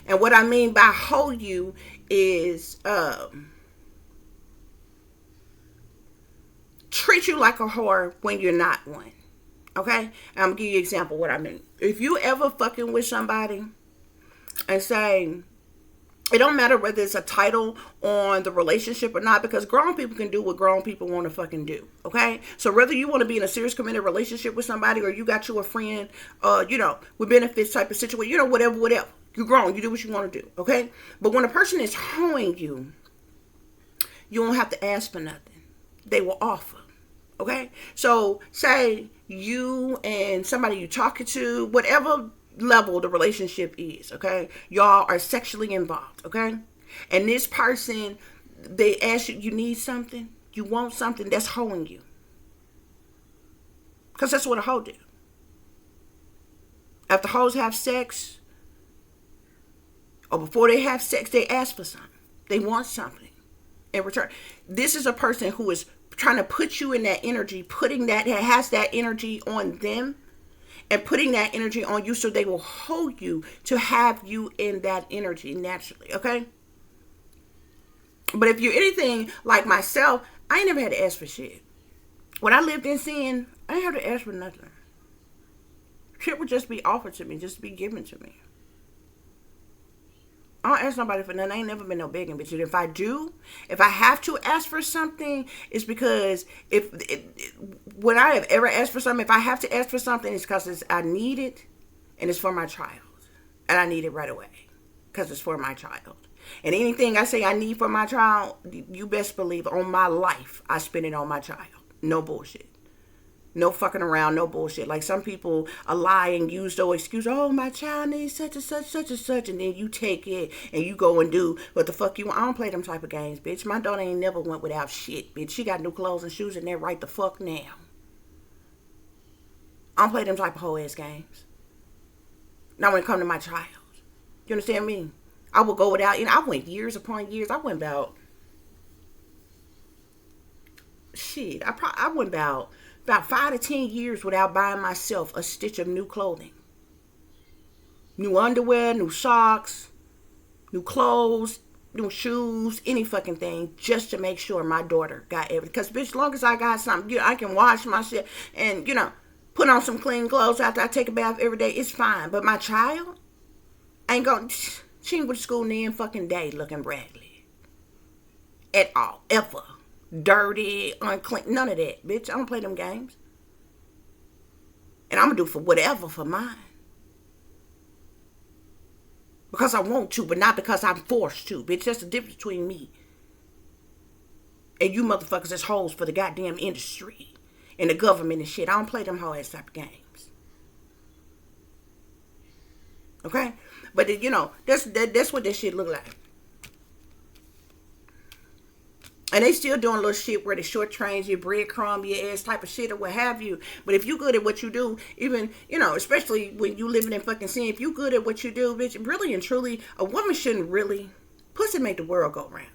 And what I mean by hold you is treat you like a whore when you're not one. Okay? And I'm going to give you an example of what I mean. If you ever fucking with somebody and say, it don't matter whether it's a title on the relationship or not, because grown people can do what grown people want to fucking do. Okay? So whether you want to be in a serious committed relationship with somebody, or you got you a friend, with benefits type of situation, whatever. You're grown. You do what you want to do. Okay? But when a person is hoeing you, you don't have to ask for nothing. They will offer. Okay? So say you and somebody you talking to, whatever level the relationship is, okay? Y'all are sexually involved, okay? And this person, they ask you, you need something? You want something? That's hoeing you. Because that's what a hoe do. After hoes have sex, or before they have sex, they ask for something. They want something in return. This is a person who is trying to put you in that energy, has that energy on them, and putting that energy on you, so they will hold you to have you in that energy naturally, okay? But if you're anything like myself, I ain't never had to ask for shit. When I lived in sin, I didn't have to ask for nothing. Shit would just be offered to me, just be given to me. I don't ask nobody for nothing. I ain't never been no begging bitch. And if I have to ask for something, it's because when I have ever asked for something, if I have to ask for something, it's because I need it, and it's for my child. And I need it right away because it's for my child. And anything I say I need for my child, you best believe on my life, I spend it on my child. No bullshit. No fucking around, no bullshit. Like some people lie and use those excuses. Oh, my child needs such and such. And then you take it and you go and do what the fuck you want. I don't play them type of games, bitch. My daughter ain't never went without shit, bitch. She got new clothes and shoes in there right the fuck now. I don't play them type of whole ass games. Not when it come to my child. You understand me? I will go without, I went years upon years. I went about, I went about 5 to 10 years without buying myself a stitch of new clothing. New underwear, new socks, new clothes, new shoes, any fucking thing, just to make sure my daughter got everything. Because, bitch, as long as I got something, I can wash my shit and, put on some clean clothes after I take a bath every day, it's fine. But my child ain't going, she ain't go to school any fucking day looking Bradley. At all, ever. Dirty, unclean, none of that, bitch. I don't play them games. And I'm gonna do for whatever for mine. Because I want to, but not because I'm forced to, bitch. That's the difference between me and you motherfuckers that's hoes for the goddamn industry and the government and shit. I don't play them hoe ass type of games. Okay? But that's what that shit look like. And they still doing little shit where they short trains your breadcrumb, your ass type of shit or what have you. But if you good at what you do, even, especially when you living in fucking sin, if you good at what you do, bitch, really and truly, a woman shouldn't really, pussy make the world go round.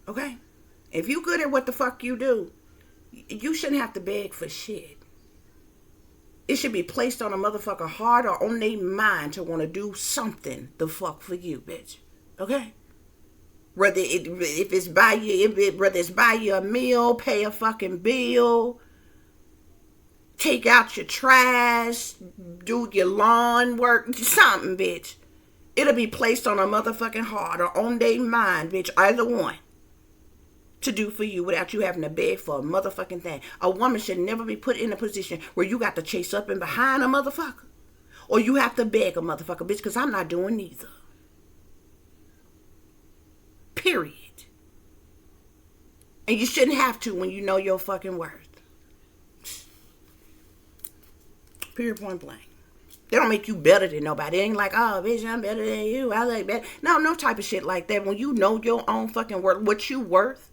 Okay? If you good at what the fuck you do, you shouldn't have to beg for shit. It should be placed on a motherfucker heart or on their mind to want to do something the fuck for you, bitch. Okay? Whether it's buy you a meal, pay a fucking bill, take out your trash, do your lawn work, something, bitch. It'll be placed on a motherfucking heart or on their mind, bitch, either one, to do for you without you having to beg for a motherfucking thing. A woman should never be put in a position where you got to chase up and behind a motherfucker, or you have to beg a motherfucker, bitch, because I'm not doing neither. Period. And you shouldn't have to when you know your fucking worth. Period, point blank. They don't make you better than nobody. It ain't like, oh, bitch, I'm better than you. I like better. No type of shit like that. When you know your own fucking worth, what you worth,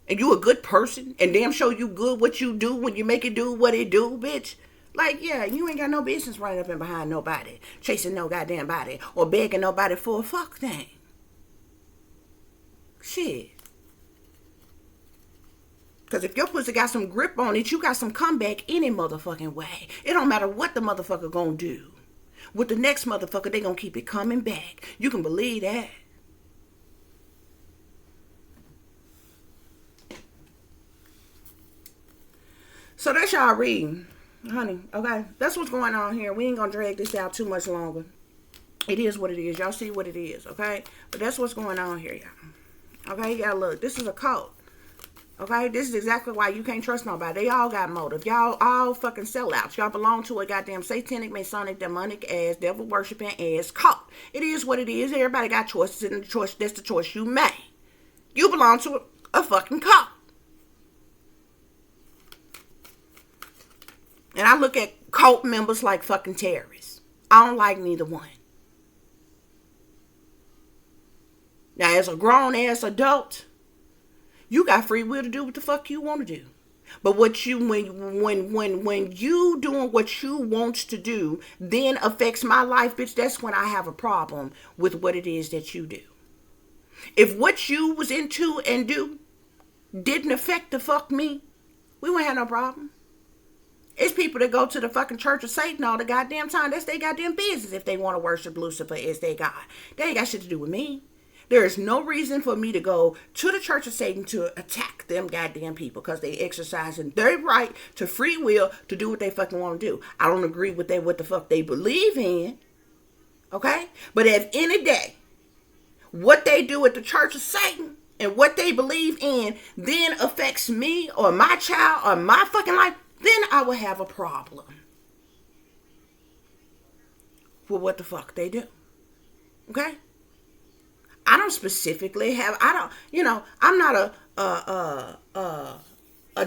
and you a good person, and damn sure you good what you do when you make it do what it do, bitch. Like, yeah, you ain't got no business running up and behind nobody, chasing no goddamn body, or begging nobody for a fuck thing. Shit. Because if your pussy got some grip on it, you got some comeback any motherfucking way. It don't matter what the motherfucker gonna do. With the next motherfucker, they gonna keep it coming back. You can believe that. So that's y'all reading, honey, okay? That's what's going on here. We ain't gonna drag this out too much longer. It is what it is. Y'all see what it is, okay? But that's what's going on here, y'all. Okay, y'all look. This is a cult. Okay, this is exactly why you can't trust nobody. They all got motive. Y'all all fucking sellouts. Y'all belong to a goddamn satanic, masonic, demonic ass, devil worshiping ass cult. It is what it is. Everybody got choices, and that's the choice you made. You belong to a fucking cult. And I look at cult members like fucking terrorists. I don't like neither one. Now, as a grown-ass adult, you got free will to do what the fuck you want to do. But what you when you doing what you want to do then affects my life, bitch, that's when I have a problem with what it is that you do. If what you was into and do didn't affect the fuck me, we wouldn't have no problem. It's people that go to the fucking Church of Satan all the goddamn time. That's their goddamn business if they want to worship Lucifer as their God. They ain't got shit to do with me. There is no reason for me to go to the Church of Satan to attack them goddamn people because they exercising their right to free will to do what they fucking want to do. I don't agree with what the fuck they believe in. Okay? But at the end of the day, what they do at the Church of Satan and what they believe in then affects me or my child or my fucking life, then I will have a problem with what the fuck they do. Okay? I don't specifically have, I'm not a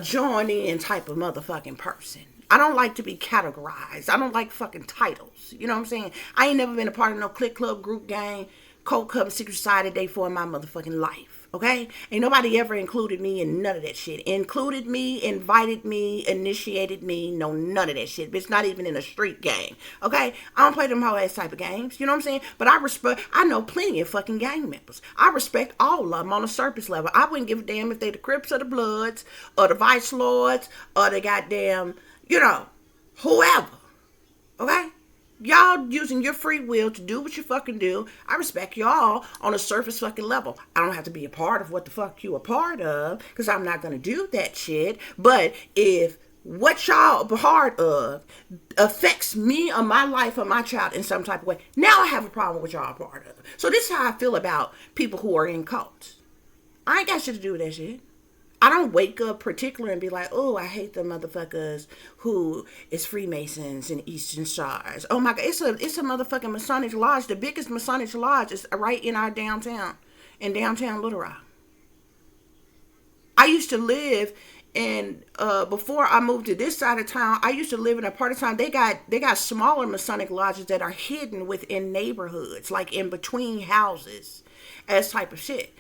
join in type of motherfucking person. I don't like to be categorized. I don't like fucking titles. You know what I'm saying? I ain't never been a part of no clique club, group gang, cold club, secret society day for my motherfucking life. Okay? Ain't nobody ever included me in none of that shit. Included me, invited me, initiated me. No, none of that shit. Bitch, not even in a street game. Okay? I don't play them whole ass type of games. You know what I'm saying? But I know plenty of fucking gang members. I respect all of them on a surface level. I wouldn't give a damn if they the Crips or the Bloods or the Vice Lords or the goddamn, whoever. Okay? Y'all using your free will to do what you fucking do. I respect y'all on a surface fucking level. I don't have to be a part of what the fuck you a part of because I'm not going to do that shit. But if what y'all a part of affects me or my life or my child in some type of way, now I have a problem with y'all a part of. So this is how I feel about people who are in cults. I ain't got shit to do with that shit. I don't wake up particular and be like, oh, I hate the motherfuckers who is Freemasons and Eastern Stars. Oh my God, it's a motherfucking Masonic Lodge. The biggest Masonic Lodge is right in our downtown, in downtown Little Rock. I used to live in, before I moved to this side of town, I used to live in a part of town. They got smaller Masonic lodges that are hidden within neighborhoods, like in between houses, as type of shit.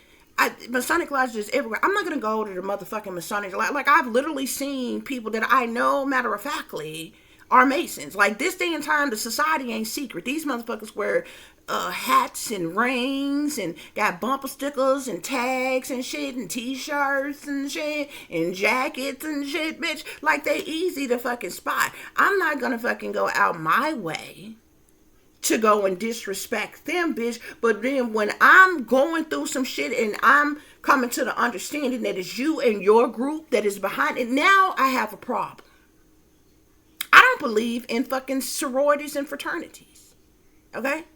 Masonic lodges everywhere. I'm not going to go to the motherfucking Masonic lodge. Like, I've literally seen people that I know, matter of factly, are Masons. Like, this day and time, the society ain't secret. These motherfuckers wear hats and rings and got bumper stickers and tags and shit and t-shirts and shit and jackets and shit, bitch. Like, they easy to fucking spot. I'm not going to fucking go out my way to go and disrespect them, bitch. But then when I'm going through some shit and I'm coming to the understanding that it's you and your group that is behind it, now I have a problem. I don't believe in fucking sororities and fraternities. Okay?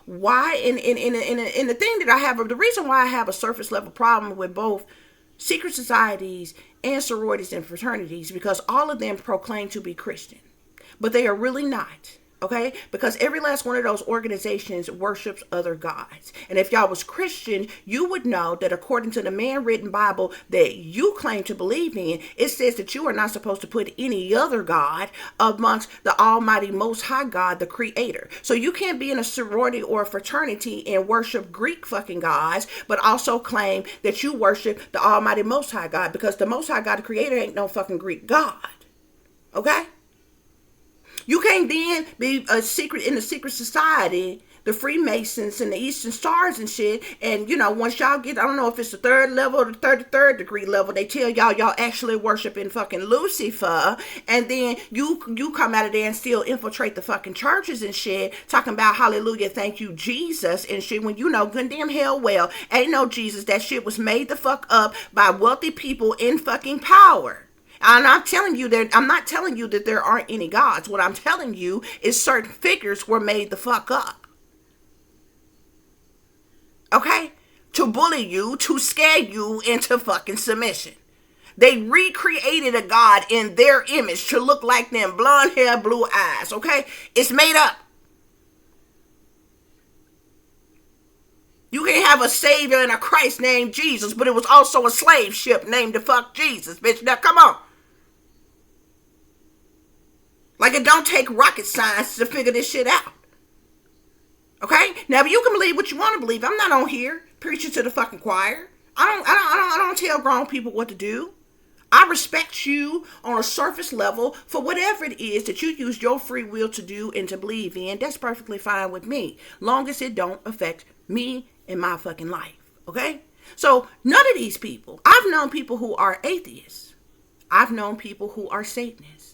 Why? In the thing that I have, the reason why I have a surface level problem with both secret societies and sororities and fraternities, because all of them proclaim to be Christian, but they are really not. Okay, because every last one of those organizations worships other gods. And if y'all was Christian, you would know that according to the man-written Bible that you claim to believe in, it says that you are not supposed to put any other god amongst the almighty most high God, the creator. So you can't be in a sorority or a fraternity and worship Greek fucking gods, but also claim that you worship the almighty most high God, because the most high God, the creator, ain't no fucking Greek god. Okay? You can't then be a secret in a secret society, the Freemasons and the Eastern Stars and shit. And, you know, once y'all get, I don't know if it's the 3rd level or the 33rd degree level, they tell y'all actually worshiping fucking Lucifer. And then you come out of there and still infiltrate the fucking churches and shit, talking about hallelujah, thank you, Jesus and shit, when you know good damn hell well, ain't no Jesus. That shit was made the fuck up by wealthy people in fucking power. I'm not telling you that there aren't any gods. What I'm telling you is certain figures were made the fuck up. Okay? To bully you, to scare you into fucking submission. They recreated a god in their image to look like them, blonde hair, blue eyes. Okay? It's made up. You can have a savior and a Christ named Jesus, but it was also a slave ship named the fuck Jesus, bitch. Now come on. Like, it don't take rocket science to figure this shit out. Okay? Now, you can believe what you want to believe. I'm not on here preaching to the fucking choir. I don't tell grown people what to do. I respect you on a surface level for whatever it is that you use your free will to do and to believe in. That's perfectly fine with me, long as it don't affect me and my fucking life. Okay? So, none of these people, I've known people who are atheists. I've known people who are Satanists.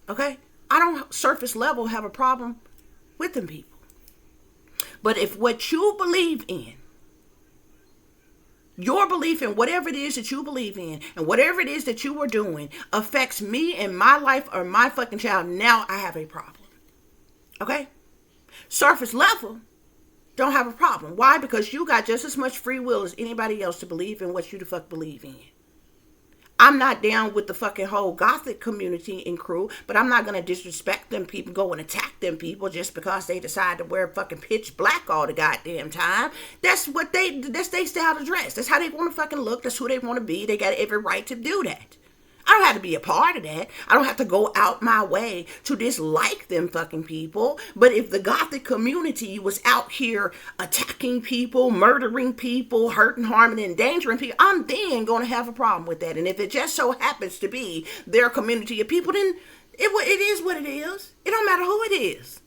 Okay? I don't surface level have a problem with them people. But if what you believe in, your belief in whatever it is that you believe in, and whatever it is that you are doing affects me and my life or my fucking child, now I have a problem. Okay? Surface level don't have a problem. Why? Because you got just as much free will as anybody else to believe in what you the fuck believe in. I'm not down with the fucking whole Gothic community and crew, but I'm not going to disrespect them people, go and attack them people just because they decide to wear fucking pitch black all the goddamn time. That's their style to dress. That's how they want to fucking look. That's who they want to be. They got every right to do that. I don't have to be a part of that. I don't have to go out my way to dislike them fucking people. But if the Gothic community was out here attacking people, murdering people, hurting, harming, and endangering people, I'm then going to have a problem with that. And if it just so happens to be their community of people, then it is what it is. It don't matter who it is.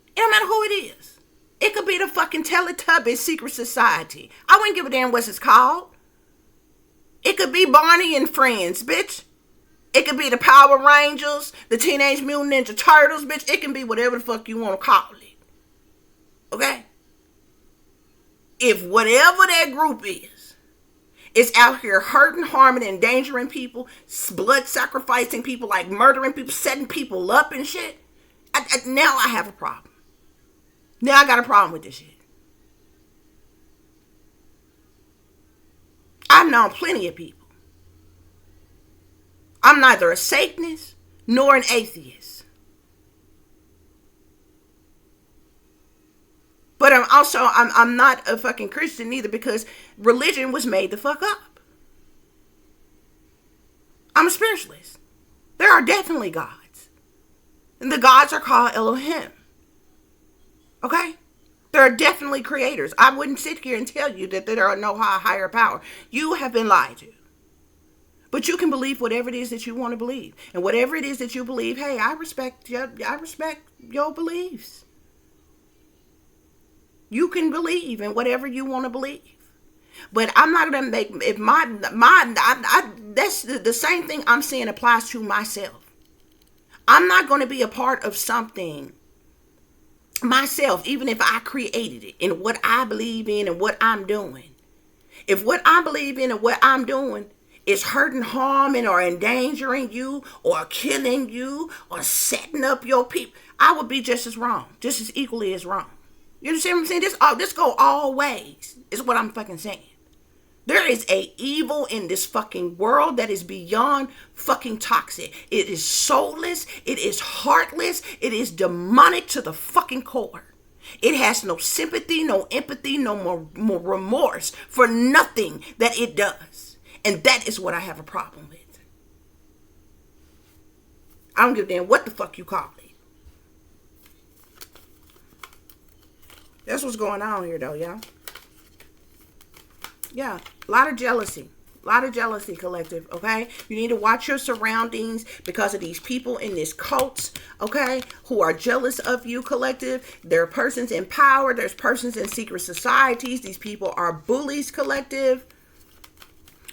It don't matter who it is. It could be the fucking Teletubbies secret society. I wouldn't give a damn what it's called. It could be Barney and Friends, bitch. It could be the Power Rangers, the Teenage Mutant Ninja Turtles, bitch. It can be whatever the fuck you want to call it. Okay? If whatever that group is out here hurting, harming, endangering people, blood sacrificing people, like murdering people, setting people up and shit, now I have a problem. Now I got a problem with this shit. I've known plenty of people. I'm neither a Satanist nor an atheist. But I'm not a fucking Christian either, because religion was made the fuck up. I'm a spiritualist. There are definitely gods. And the gods are called Elohim. Okay? There are definitely creators. I wouldn't sit here and tell you that there are no higher power. You have been lied to. But you can believe whatever it is that you want to believe. And whatever it is that you believe, hey, I respect your beliefs. You can believe in whatever you want to believe. But I'm not going to make, if that's the same thing I'm saying applies to myself. I'm not going to be a part of something myself, even if I created it, and what I believe in and what I'm doing. If what I believe in and what I'm doing is hurting, harming, or endangering you, or killing you, or setting up your people, I would be just as wrong, just as equally as wrong. You understand what I'm saying? This go all ways, is what I'm fucking saying. There is a evil in this fucking world that is beyond fucking toxic. It is soulless. It is heartless. It is demonic to the fucking core. It has no sympathy, no empathy, no more remorse for nothing that it does. And that is what I have a problem with. I don't give a damn what the fuck you call it. That's what's going on here, though, y'all. Yeah, a lot of jealousy. A lot of jealousy, collective, okay? You need to watch your surroundings because of these people in this cult, okay, who are jealous of you, collective. There are persons in power. There's persons in secret societies. These people are bullies, collective.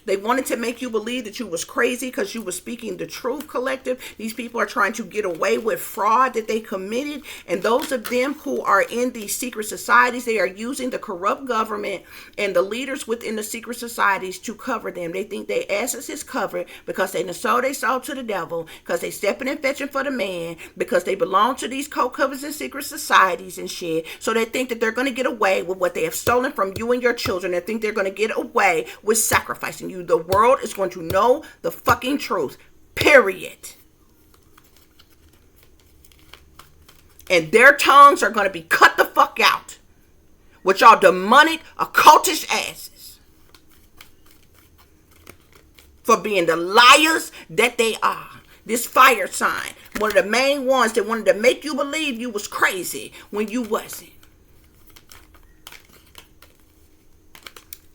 They wanted to make you believe that you was crazy because you were speaking the truth, collective. These people are trying to get away with fraud that they committed. And those of them who are in these secret societies, they are using the corrupt government and the leaders within the secret societies to cover them. They think their asses is covered because they sold their soul to the devil, because they stepping and fetching for the man, because they belong to these coat covers and secret societies and shit. So they think that they're going to get away with what they have stolen from you and your children. They think they're going to get away with sacrificing you. The world is going to know the fucking truth. Period. And their tongues are going to be cut the fuck out with y'all demonic, occultish asses for being the liars that they are. This fire sign, one of the main ones that wanted to make you believe you was crazy when you wasn't.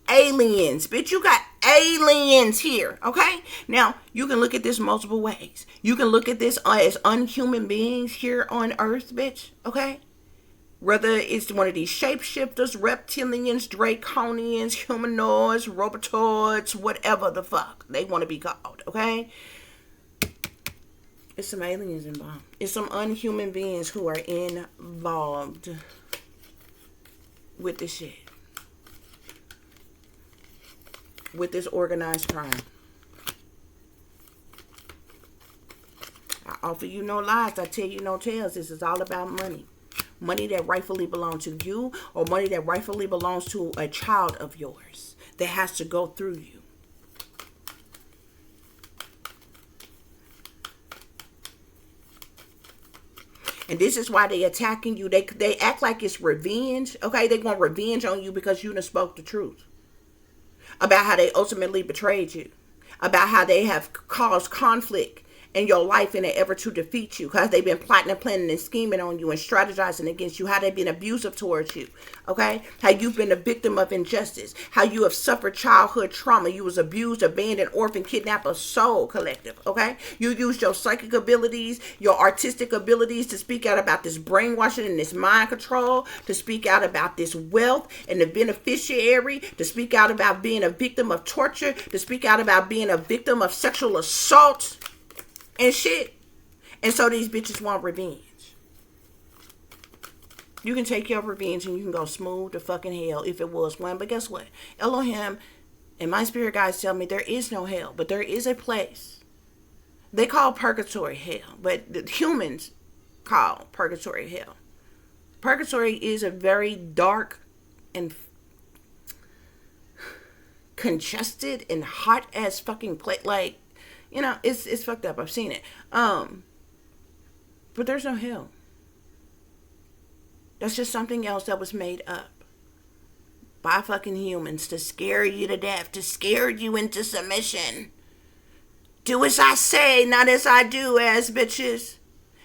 Aliens, bitch, you got aliens here, okay? Now, you can look at this multiple ways. You can look at this as unhuman beings here on Earth, bitch, okay? Whether it's one of these shapeshifters, reptilians, draconians, humanoids, robotoids, whatever the fuck they want to be called, okay? It's some aliens involved. It's some unhuman beings who are involved with this shit. With this organized crime. I offer you no lies. I tell you no tales. This is all about money. Money that rightfully belongs to you, or money that rightfully belongs to a child of yours that has to go through you. And this is why they attacking you. They act like it's revenge. Okay, they want revenge on you because you done spoke the truth about how they ultimately betrayed you, about how they have caused conflict in your life in an effort to defeat you, because they've been plotting and planning and scheming on you and strategizing against you, how they've been abusive towards you, okay? How you've been a victim of injustice, how you have suffered childhood trauma. You was abused, abandoned, orphaned, kidnapped, a soul, collective, okay? You used your psychic abilities, your artistic abilities to speak out about this brainwashing and this mind control, to speak out about this wealth and the beneficiary, to speak out about being a victim of torture, to speak out about being a victim of sexual assault and shit. And so these bitches want revenge. You can take your revenge and you can go smooth to fucking hell if it was one. But guess what? Elohim and my spirit guides tell me there is no hell, but there is a place. They call purgatory hell, but the humans call purgatory hell. Purgatory is a very dark and congested and hot ass fucking place. Like, you know, it's fucked up. I've seen it. But there's no hell. That's just something else that was made up by fucking humans to scare you to death, to scare you into submission. Do as I say, not as I do, ass bitches.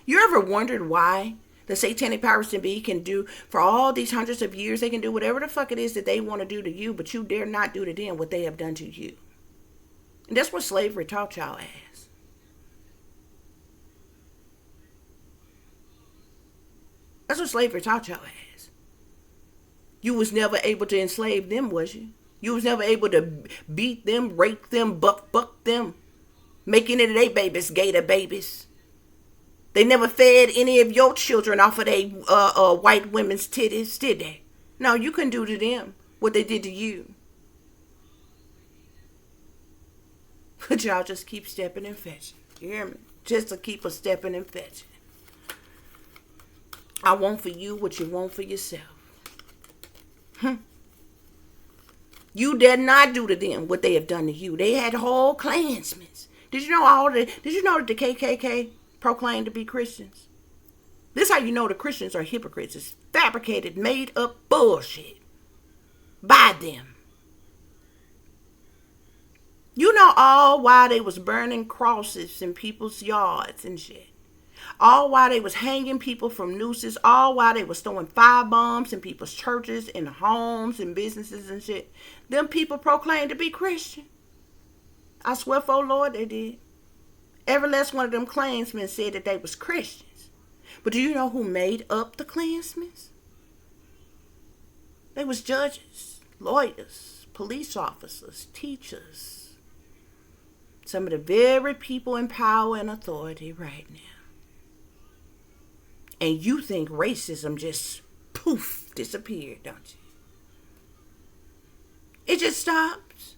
You ever wondered why the satanic powers to be can do, for all these hundreds of years, they can do whatever the fuck it is that they want to do to you, but you dare not do to them what they have done to you? And that's what slavery taught y'all as. That's what slavery taught y'all as. You was never able to enslave them, was you? You was never able to beat them, rape them, buck them, making it they babies, gator babies. They never fed any of your children off of they white women's titties, did they? No, you couldn't do to them what they did to you. But y'all just keep stepping and fetching. You hear me? Just to keep us stepping and fetching. I want for you what you want for yourself. You dare not do to them what they have done to you. They had whole Klansmen. Did you know that the KKK proclaimed to be Christians? This is how you know the Christians are hypocrites. It's fabricated, made up bullshit by them. You know all why they was burning crosses in people's yards and shit. All while they was hanging people from nooses. All while they was throwing firebombs in people's churches and homes and businesses and shit. Them people proclaimed to be Christian. I swear for Lord they did. Every last one of them Klansmen said that they was Christians. But do you know who made up the Klansmen? They was judges, lawyers, police officers, teachers. Some of the very people in power and authority right now. And you think racism just poof disappeared, don't you? It just stopped.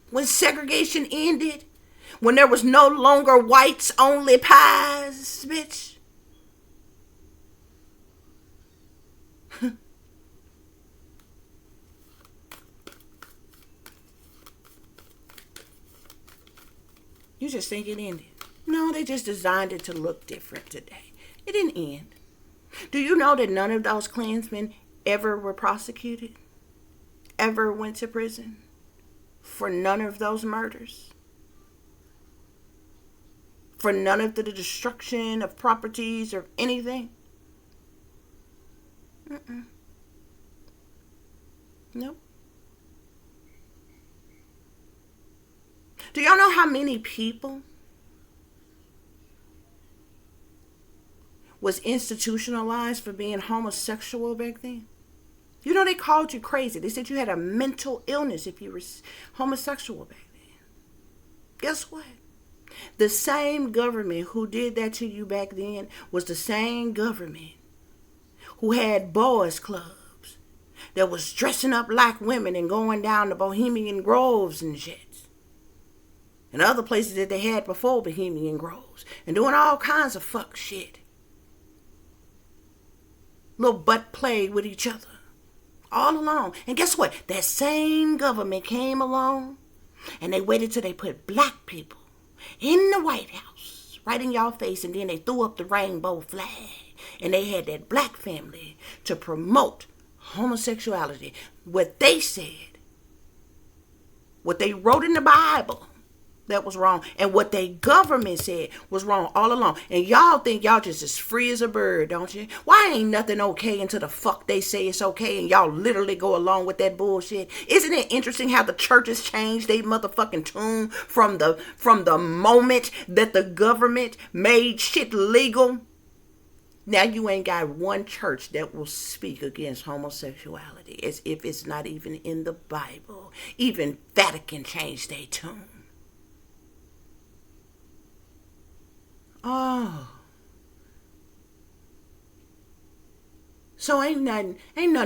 When segregation ended, when there was no longer whites only pies, bitch. You just think it ended. No, they just designed it to look different today. It didn't end. Do you know that none of those Klansmen ever were prosecuted? Ever went to prison? For none of those murders? For none of the destruction of properties or anything? Nope. Do y'all know how many people was institutionalized for being homosexual back then? You know, they called you crazy. They said you had a mental illness if you were homosexual back then. Guess what? The same government who did that to you back then was the same government who had boys clubs that was dressing up like women and going down to Bohemian Groves and shit. And other places that they had before Bohemian Groves. And doing all kinds of fuck shit. Little butt play with each other. All along. And guess what? That same government came along. And they waited till they put black people in the White House. Right in y'all face. And then they threw up the rainbow flag. And they had that black family to promote homosexuality. What they said. What they wrote in the Bible. That was wrong. And what they government said was wrong all along. And y'all think y'all just as free as a bird, don't you? Why ain't nothing okay until the fuck they say it's okay and y'all literally go along with that bullshit? Isn't it interesting how the churches changed their motherfucking tune from the moment that the government made shit legal? Now you ain't got one church that will speak against homosexuality as if it's not even in the Bible. Even Vatican changed their tune. Oh. So ain't nothing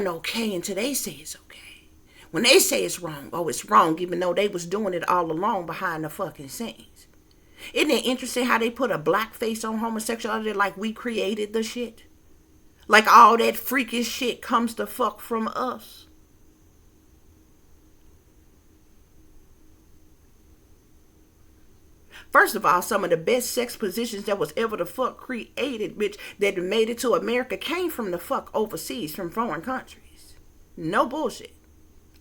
okay until they say it's okay. When they say it's wrong, oh, it's wrong, even though they was doing it all along behind the fucking scenes. Isn't it interesting how they put a black face on homosexuality like we created the shit? Like all that freakish shit comes the fuck from us. First of all, some of the best sex positions that was ever the fuck created, bitch, that made it to America came from the fuck overseas, from foreign countries. No bullshit.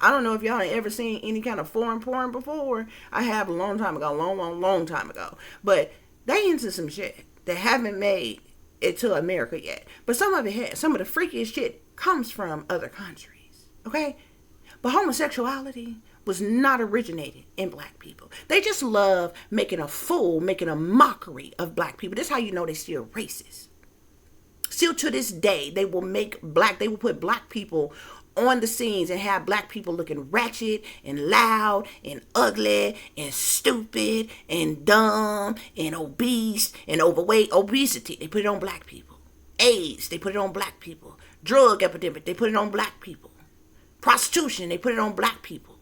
I don't know if y'all have ever seen any kind of foreign porn before. I have a long time ago, long time ago. But they into some shit that haven't made it to America yet. But some of it has. Some of the freakiest shit comes from other countries. Okay? But homosexuality was not originated in black people. They just love making a fool, making a mockery of black people. That's how you know they still racist. Still to this day, they will put black people on the scenes and have black people looking ratchet and loud and ugly and stupid and dumb and obese and overweight. Obesity, they put it on black people. AIDS, they put it on black people. Drug epidemic, they put it on black people. Prostitution, they put it on black people.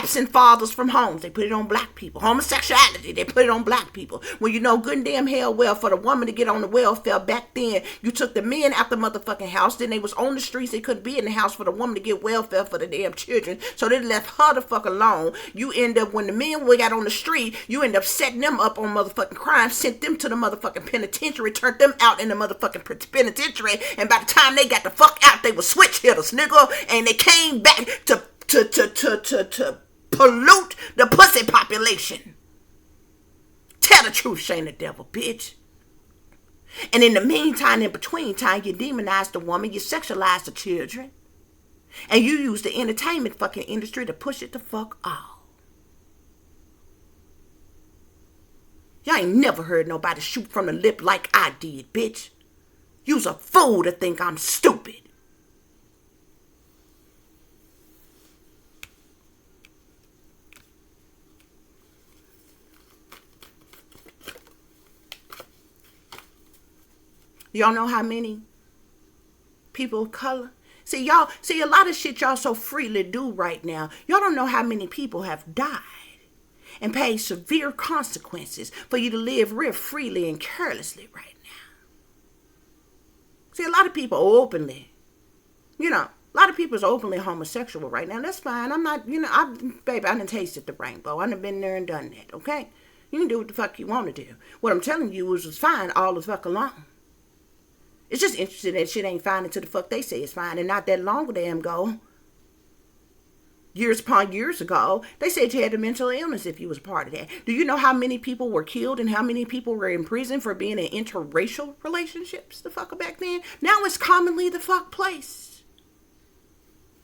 absent fathers from homes, they put it on black people. Homosexuality, they put it on black people. When you know good and damn hell well for the woman to get on the welfare back then, you took the men out the motherfucking house, then they was on the streets, they couldn't be in the house for the woman to get welfare for the damn children, so they left her the fuck alone. You end up, when the men got on the street, you end up setting them up on motherfucking crime, sent them to the motherfucking penitentiary, turned them out in the motherfucking penitentiary, and by the time they got the fuck out, they were switch hitters, nigga, and they came back to pollute the pussy population. Tell the truth, Shane the devil, bitch. And in the meantime, in between time, you demonize the woman, you sexualize the children, and you use the entertainment fucking industry to push it the fuck off. Y'all ain't never heard nobody shoot from the lip like I did, bitch. You's a fool to think I'm stupid. Y'all know how many people of color? See, a lot of shit y'all so freely do right now. Y'all don't know how many people have died and paid severe consequences for you to live real freely and carelessly right now. See, a lot of people are openly, a lot of people is openly homosexual right now. That's fine. I'm not, baby, I done tasted the rainbow. I done been there and done that, okay? You can do what the fuck you want to do. What I'm telling you is it's fine all the fuck along. It's just interesting that shit ain't fine until the fuck they say it's fine. And not that long ago, years upon years ago, they said you had a mental illness if you was part of that. Do you know how many people were killed and how many people were in prison for being in interracial relationships the fuck back then? Now it's commonly the fuck place.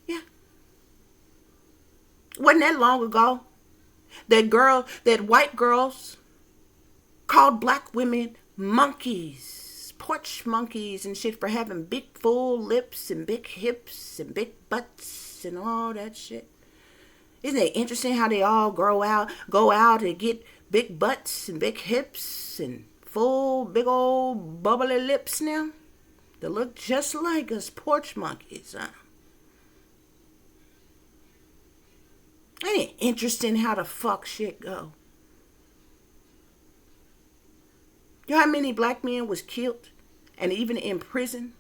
Yeah. Wasn't that long ago that white girls called black women monkeys, porch monkeys and shit, for having big full lips and big hips and big butts and all that shit? Isn't it interesting how they all go out and get big butts and big hips and full big old bubbly lips now? They look just like us porch monkeys, huh? Ain't it interesting how the fuck shit go? You know how many black men was killed and even in prison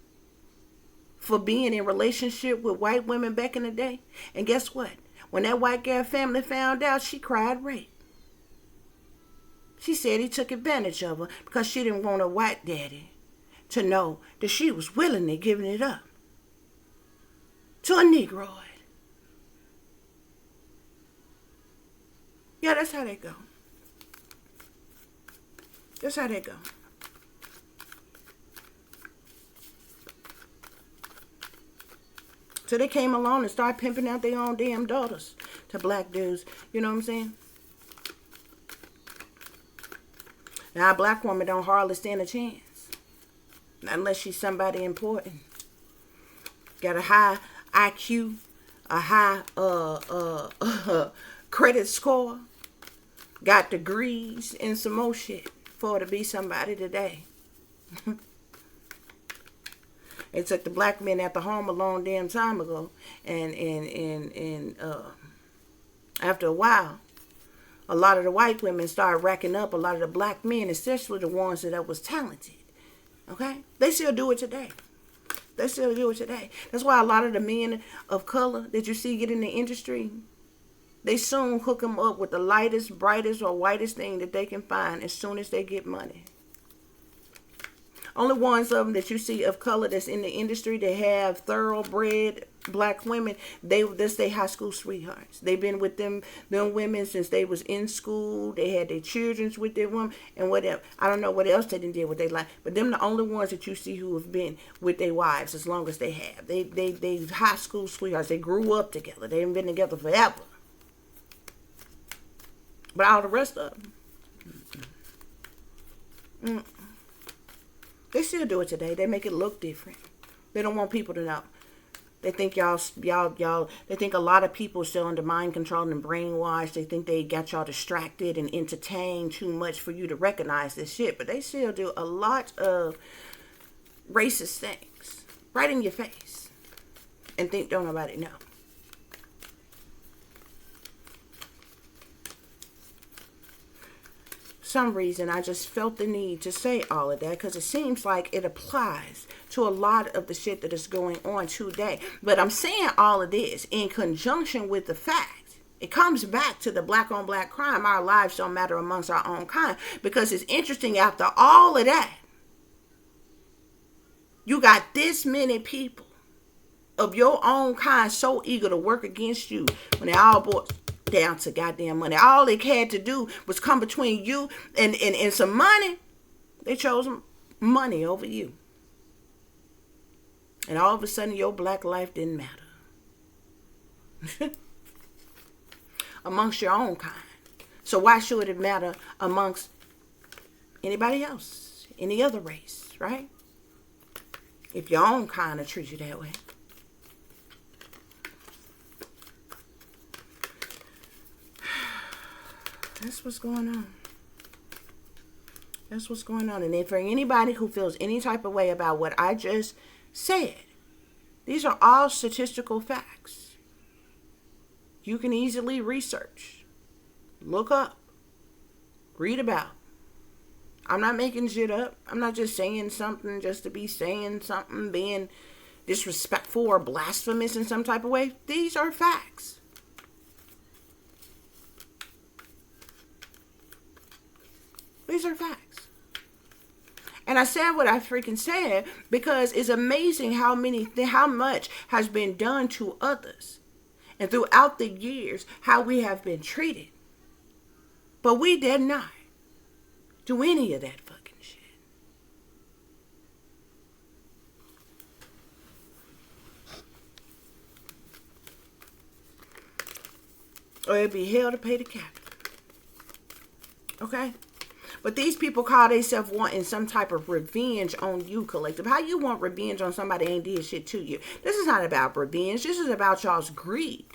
for being in relationship with white women back in the day? And guess what? When that white girl family found out, she cried rape. She said he took advantage of her because she didn't want a white daddy to know that she was willingly giving it up to a Negroid. Yeah, that's how they go. That's how they go. So they came along and started pimping out their own damn daughters to black dudes. You know what I'm saying? Now, a black woman don't hardly stand a chance. Unless she's somebody important. Got a high IQ, a high credit score, got degrees and some more shit for her to be somebody today. It took the black men at the home a long damn time ago, and after a while, a lot of the white women started racking up a lot of the black men, especially the ones that was talented. Okay, they still do it today. They still do it today. That's why a lot of the men of color that you see get in the industry, they soon hook them up with the lightest, brightest, or whitest thing that they can find as soon as they get money. Only ones of them that you see of color that's in the industry that have thoroughbred black women, that's their high school sweethearts. They've been with them women since they was in school. They had their children with their woman and whatever. I don't know what else they didn't do with their life, but them the only ones that you see who have been with their wives as long as they have. They high school sweethearts. They grew up together. They haven't been together forever. But all the rest of them, they still do it today. They make it look different. They don't want people to know. They think they think a lot of people are still under mind control and brainwashed. They think they got y'all distracted and entertained too much for you to recognize this shit. But they still do a lot of racist things right in your face and think don't nobody know. some reason I just felt the need to say all of that because it seems like it applies to a lot of the shit that is going on today. But I'm saying all of this in conjunction with the fact it comes back to the black on black crime. Our lives don't matter amongst our own kind, because it's interesting, after all of that, you got this many people of your own kind so eager to work against you when they all bought down to goddamn money. All they had to do was come between you and some money. They chose money over you. And all of a sudden your black life didn't matter. Amongst your own kind. So why should it matter amongst anybody else? Any other race, right? If your own kind will treat you that way. That's what's going on. That's what's going on. And then for anybody who feels any type of way about what I just said, these are all statistical facts. You can easily research, look up, read about. I'm not making shit up. I'm not just saying something just to be saying something, being disrespectful or blasphemous in some type of way. These are facts. These are facts. And I said what I freaking said because it's amazing how much has been done to others. And throughout the years, how we have been treated. But we did not do any of that fucking shit. Or it'd be hell to pay the cap. Okay? But these people call themselves wanting some type of revenge on you, collective. How you want revenge on somebody ain't did shit to you? This is not about revenge. This is about y'all's greed.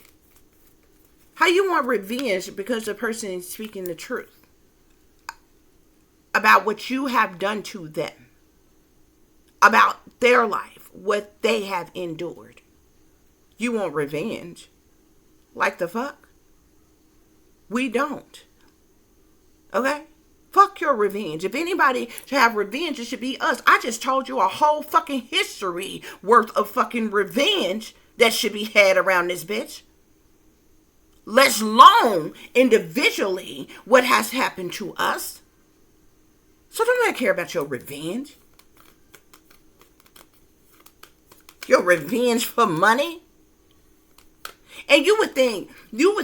How you want revenge because the person is speaking the truth about what you have done to them, about their life, what they have endured. You want revenge. Like the fuck? We don't. Okay? Fuck your revenge. If anybody should have revenge, it should be us. I just told you a whole fucking history worth of fucking revenge that should be had around this bitch. Let alone individually what has happened to us. So don't I care about your revenge? Your revenge for money? And you would think you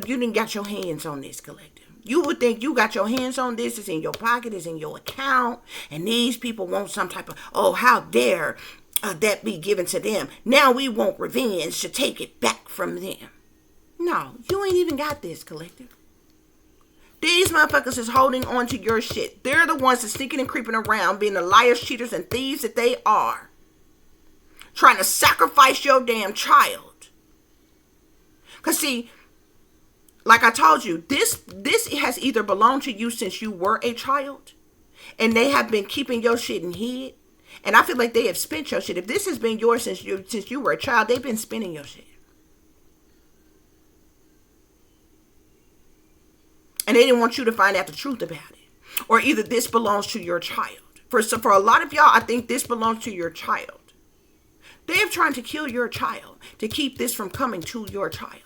didn't got your hands on this, collective. You would think you got your hands on this. It's in your pocket. It's in your account. And these people want some type of, oh, how dare that be given to them. Now we want revenge to take it back from them. No, you ain't even got this, collective. These motherfuckers is holding on to your shit. They're the ones that's sneaking and creeping around, being the liars, cheaters, and thieves that they are. Trying to sacrifice your damn child. Because see, like I told you, this has either belonged to you since you were a child, and they have been keeping your shit in hid. And I feel like they have spent your shit. If this has been yours since you were a child, they've been spending your shit. And they didn't want you to find out the truth about it. Or either this belongs to your child. For a lot of y'all, I think this belongs to your child. They have tried to kill your child to keep this from coming to your child.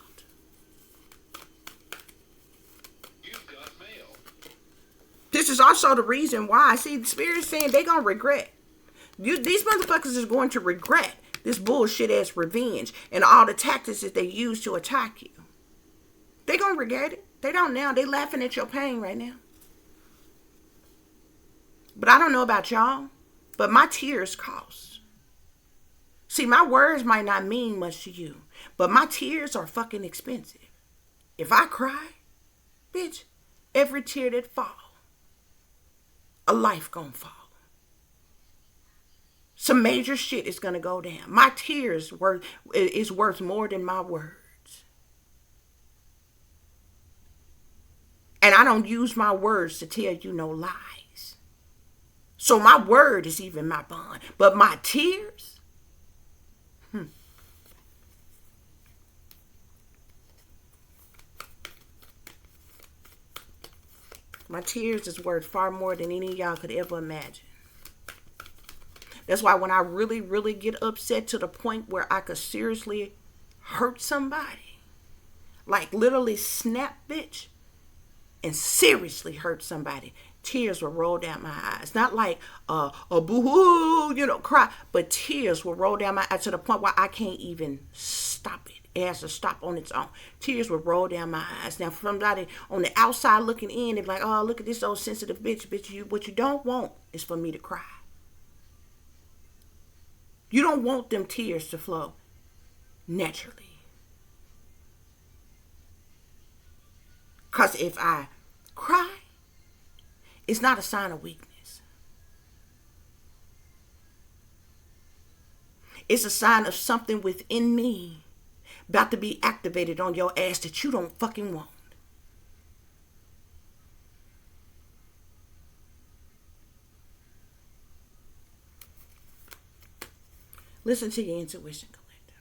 You've got mail. This is also the reason why I see the spirit saying they're going to regret. These motherfuckers is going to regret this bullshit ass revenge and all the tactics that they use to attack you. They going to regret it. They don't now. They laughing at your pain right now. But I don't know about y'all, but my tears cost. See, my words might not mean much to you, but my tears are fucking expensive. If I cry, bitch, every tear that fall, a life gonna fall. Some major shit is gonna go down. My tears is worth more than my words. And I don't use my words to tell you no lies. So my word is even my bond. But my tears? My tears is worth far more than any of y'all could ever imagine. That's why when I really, really get upset to the point where I could seriously hurt somebody, like literally snap, bitch, and seriously hurt somebody, tears will roll down my eyes. Not like a boo-hoo, cry, but tears will roll down my eyes to the point where I can't even stop it. It has to stop on its own. Tears will roll down my eyes. Now, somebody on the outside looking in, they're like, oh, look at this old sensitive bitch. Bitch, what you don't want is for me to cry. You don't want them tears to flow naturally. Because if I cry, it's not a sign of weakness. It's a sign of something within me about to be activated on your ass that you don't fucking want. Listen to your intuition, collector.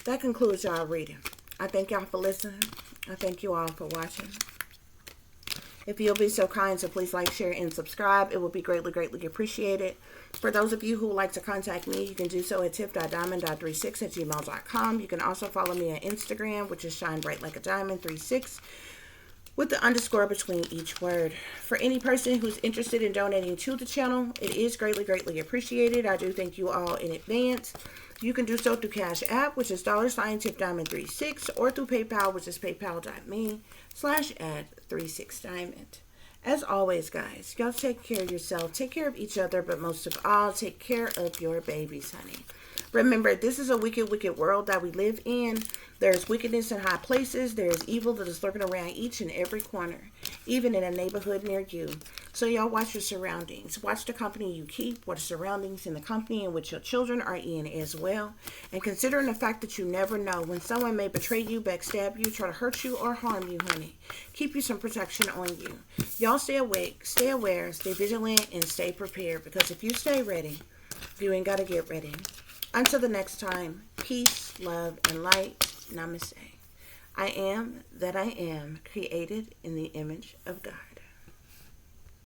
That concludes y'all reading. I thank y'all for listening. I thank you all for watching. If you'll be so kind, so please like, share, and subscribe. It will be greatly, greatly appreciated. For those of you who would like to contact me, you can do so at tiff.diamond.36@gmail.com. You can also follow me on Instagram, which is shinebrightlikeadiamond36, with the underscore between each word. For any person who's interested in donating to the channel, it is greatly, greatly appreciated. I do thank you all in advance. You can do so through CASHAPP, which is $tiffdiamond36, or through PayPal, which is paypal.me/@36diamond. As always, guys, y'all take care of yourself, take care of each other, but most of all, take care of your babies, honey. Remember, this is a wicked, wicked world that we live in. There's wickedness in high places. There's evil that is lurking around each and every corner, even in a neighborhood near you. So y'all watch your surroundings. Watch the company you keep, what surroundings in the company in which your children are in as well. And considering the fact that you never know when someone may betray you, backstab you, try to hurt you, or harm you, honey. Keep you some protection on you. Y'all stay awake, stay aware, stay vigilant, and stay prepared. Because if you stay ready, you ain't got to get ready. Until the next time, peace, love, and light. Namaste. I am that I am, created in the image of God.